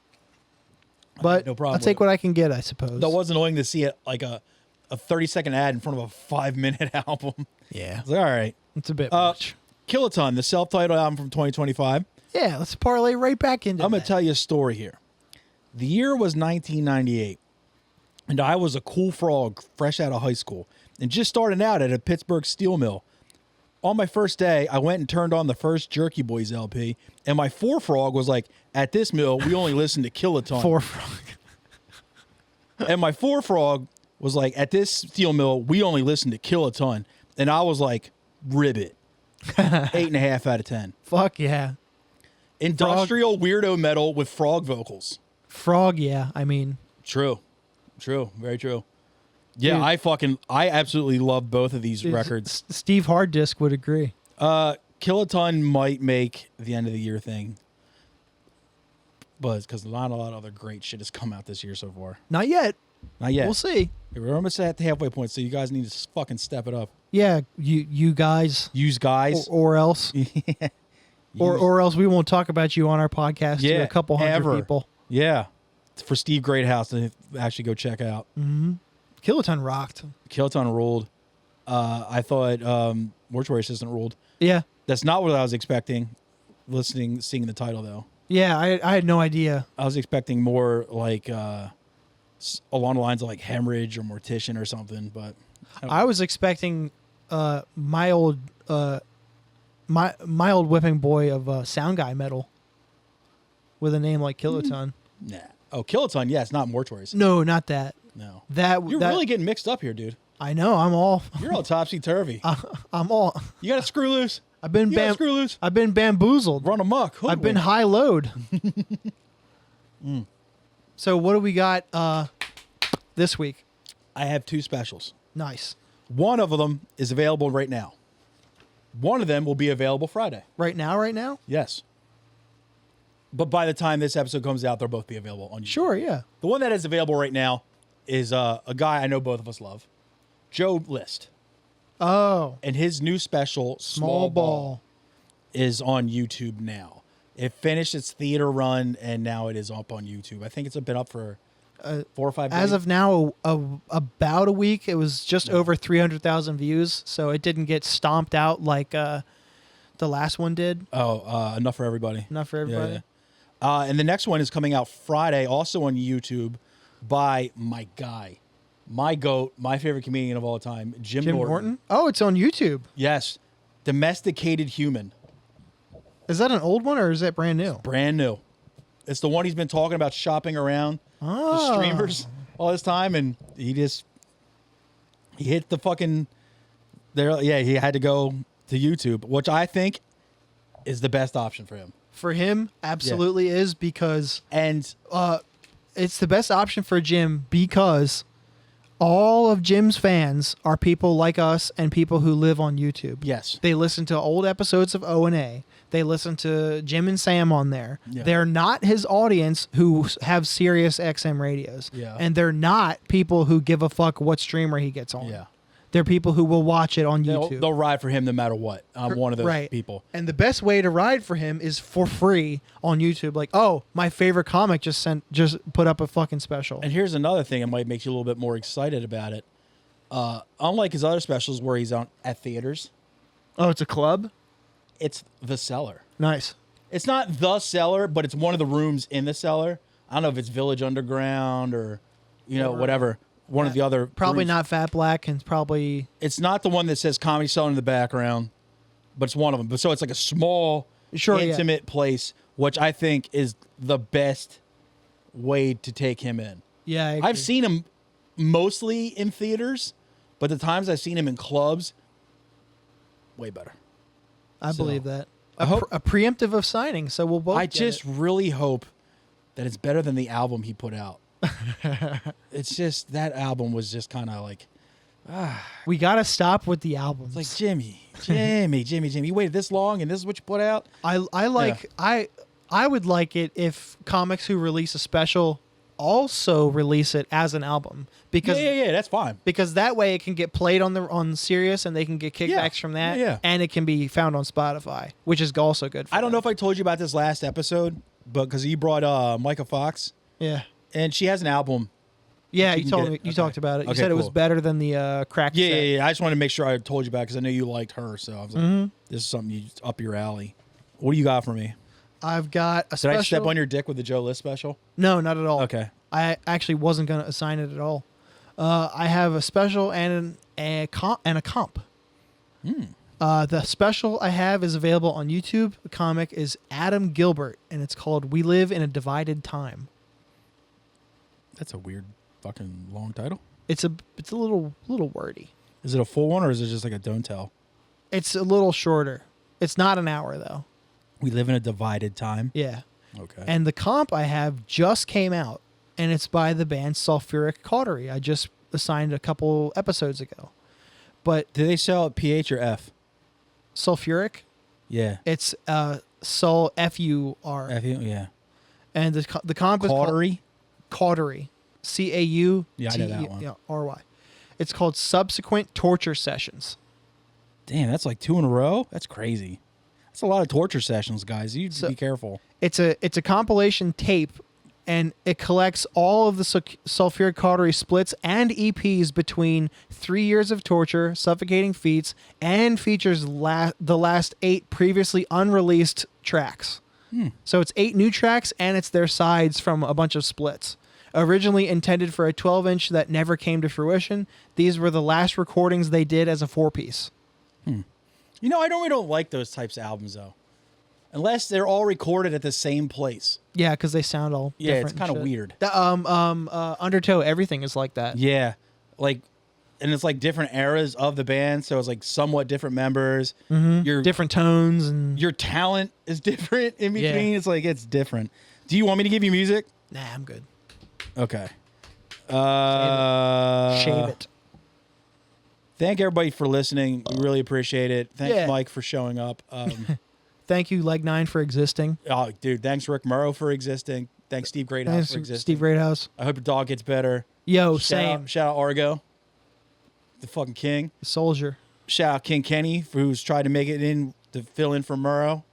But no problem I'll take what I can get, I suppose. That was annoying to see it like a 30-second ad in front of a 5-minute album. Yeah. It's like, all right. It's a bit much. Kiloton, the self-titled album from 2025. Yeah, let's parlay right back into I'm going to tell you a story here. The year was 1998, and I was a cool frog fresh out of high school and just starting out at a Pittsburgh steel mill. On my first day, I went and turned on the first Jerky Boys LP, and my four-frog was like, at this mill, we only listen to Kiloton. Four-frog. And my four-frog was like, at this steel mill, we only listen to Kiloton. And I was like, ribbit. 8.5 out of 10. Fuck yeah. Industrial weirdo metal with frog vocals. Frog, yeah. I mean. True. Very true. Yeah, dude, I absolutely love both of these records. Steve HARDDISK would agree. Kiloton might make the end of the year thing. But because not a lot of other great shit has come out this year so far. Not yet. We'll see. We're almost at the halfway point, so you guys need to fucking step it up. Yeah, you guys. Use guys. Or else. Yeah. Or else we won't talk about you on our podcast to a couple hundred people. Yeah. For Steve Greathouse to actually go check out. Mm-hmm. Kiloton rocked. Kiloton ruled. I thought Mortuary Assistant ruled. Yeah. That's not what I was expecting, seeing the title, though. Yeah, I had no idea. I was expecting more like along the lines of like Hemorrhage or Mortician or something, but I was expecting my old whipping boy of Sound Guy metal with a name like Kiloton. Nah. Oh, Kiloton, yeah, it's not Mortuaries. No, not that. No. You're really getting mixed up here, dude. I know. I'm all. You're all topsy-turvy. I'm all. You got to screw loose. I've been bamboozled. Run amok. I've been high load. So what do we got this week? I have two specials. Nice. One of them is available right now. One of them will be available Friday. Right now? Yes. But by the time this episode comes out, they'll both be available on YouTube. Sure, yeah. The one that is available right now is a guy I know both of us love, Joe List. Oh. And his new special, Small Ball, is on YouTube now. It finished its theater run, and now it is up on YouTube. I think it's been up for 4 or 5 days. As of now, about a week. It was just over 300,000 views, so it didn't get stomped out like the last one did. Oh, Enough for Everybody. Not for everybody. Yeah. And the next one is coming out Friday, also on YouTube, by my guy, my GOAT, my favorite comedian of all time, Jim Norton. Oh, it's on YouTube. Yes. Domesticated Human. Is that an old one or is that brand new? Brand new. It's the one he's been talking about shopping around the streamers all this time, and he hit the fucking there. Yeah, he had to go to YouTube, which I think is the best option for him. For him, absolutely is, because and it's the best option for Jim because all of Jim's fans are people like us and people who live on YouTube. Yes. They listen to old episodes of O&A. They listen to Jim and Sam on there. Yeah. They're not his audience who have Sirius XM radios. Yeah. And they're not people who give a fuck what streamer he gets on. Yeah. They're people who will watch it on YouTube. They'll ride for him no matter what. I'm one of those people. And the best way to ride for him is for free on YouTube. Like, oh, my favorite comic just put up a fucking special. And here's another thing that might make you a little bit more excited about it. Unlike his other specials where he's on at theaters. Oh, it's a club? It's the Cellar. Nice. It's not the Cellar, but it's one of the rooms in the Cellar. I don't know if it's Village Underground or, whatever. One of the other. Probably rooms. not Fat Black, and probably. It's not the one that says Comedy Cellar in the background, but it's one of them. But so it's like a small, intimate place, which I think is the best way to take him in. Yeah, I've seen him mostly in theaters, but the times I've seen him in clubs, way better. I believe that. A preemptive of signing, so we'll both. I just really hope that it's better than the album he put out. It's just that album was just kind of like, we gotta stop with the albums. It's like Jimmy. You waited this long, and this is what you put out. I would like it if comics who release a special also release it as an album, because that's fine, because that way it can get played on Sirius and they can get kickbacks from that, and it can be found on Spotify, which is also good for I don't know if I told you about this last episode, but because you brought Micah Fox, and she has an album. Yeah, you told me. You talked about it. You said it was better than the Cracked set. Yeah. I just wanted to make sure I told you about it because I know you liked her, so I was like, this is something up your alley. What do you got for me? I've got a special. Did I step on your dick with the Joe List special? No, not at all. Okay. I actually wasn't going to assign it at all. I have a special and a comp. The special I have is available on YouTube. The comic is Adam Gilbert, and it's called We Live in a Divided Time. That's a weird fucking long title. It's a little wordy. Is it a full one or is it just like a don't tell? It's a little shorter. It's not an hour though. We live in a divided time. Yeah. Okay. And the comp I have just came out, and it's by the band Sulfuric Cautery. I just assigned a couple episodes ago. But do they sell at PH or F? Sulfuric? Yeah. It's Sul F-U-R. F-U, yeah. And the comp is Cautery? Cautery. C-A-U-T-E-R-Y. Yeah, I know that one. Yeah, R-Y. It's called Subsequent Torture Sessions. Damn, that's like 2 in a row? That's crazy. That's a lot of torture sessions, guys. You be careful. It's a compilation tape, and it collects all of the Sulfuric Cautery splits and EPs between 3 years of torture, suffocating feats, and features the last 8 previously unreleased tracks. So it's 8 new tracks, and it's their sides from a bunch of splits. Originally intended for a 12-inch that never came to fruition, these were the last recordings they did as a 4-piece. You know, I don't like those types of albums, though. Unless they're all recorded at the same place. Yeah, because they sound all different. Yeah, it's kind of weird. Undertow, everything is like that. Yeah. And it's like different eras of the band, so it's like somewhat different members. Your different tones. And your talent is different in between. Yeah. It's like, it's different. Do you want me to give you music? Nah, I'm good. Okay. Shave it. Thank everybody for listening. We really appreciate it. Thanks, Mike, for showing up. Thank you, Leg 9, for existing. Oh, dude. Thanks, Rick Murrow, for existing. Thanks, Steve Greathouse, for existing. Steve Greathouse. I hope your dog gets better. Yo, same. Shout out Argo, the fucking king. The soldier. Shout out King Kenny, who's tried to make it in to fill in for Murrow.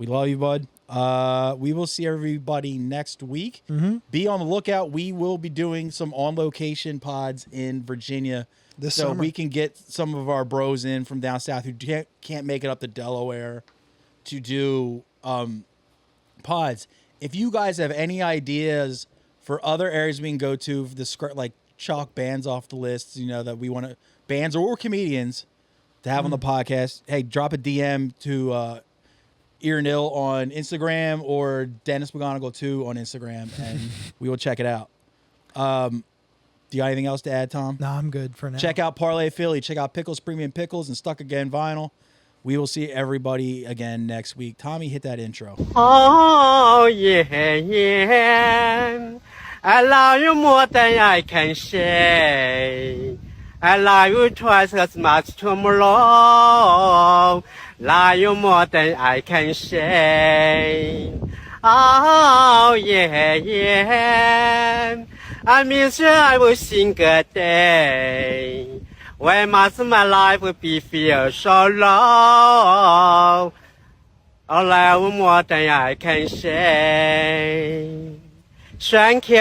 We love you, bud. We will see everybody next week. Mm-hmm. Be on the lookout. We will be doing some on-location pods in Virginia This so summer. we can get some of our bros in from down south who can't make it up to Delaware to do pods. If you guys have any ideas for other areas we can go to, like chalk bands off the list, that we want to, bands or comedians to have on the podcast, hey, drop a DM to Ear and Ill on Instagram or Dennis McGonigal 2 on Instagram, and we will check it out. Do you got anything else to add, Tom? No, I'm good for now. Check out Parlay Philly. Check out Pickles Premium Pickles and Stuck Again Vinyl. We will see everybody again next week. Tommy, hit that intro. Oh, yeah, yeah. I love you more than I can say. I love you twice as much tomorrow. Love you more than I can say. Oh, yeah, yeah. I miss you every single day. Why must my life be feel so long? I love you more than I can say. Thank you.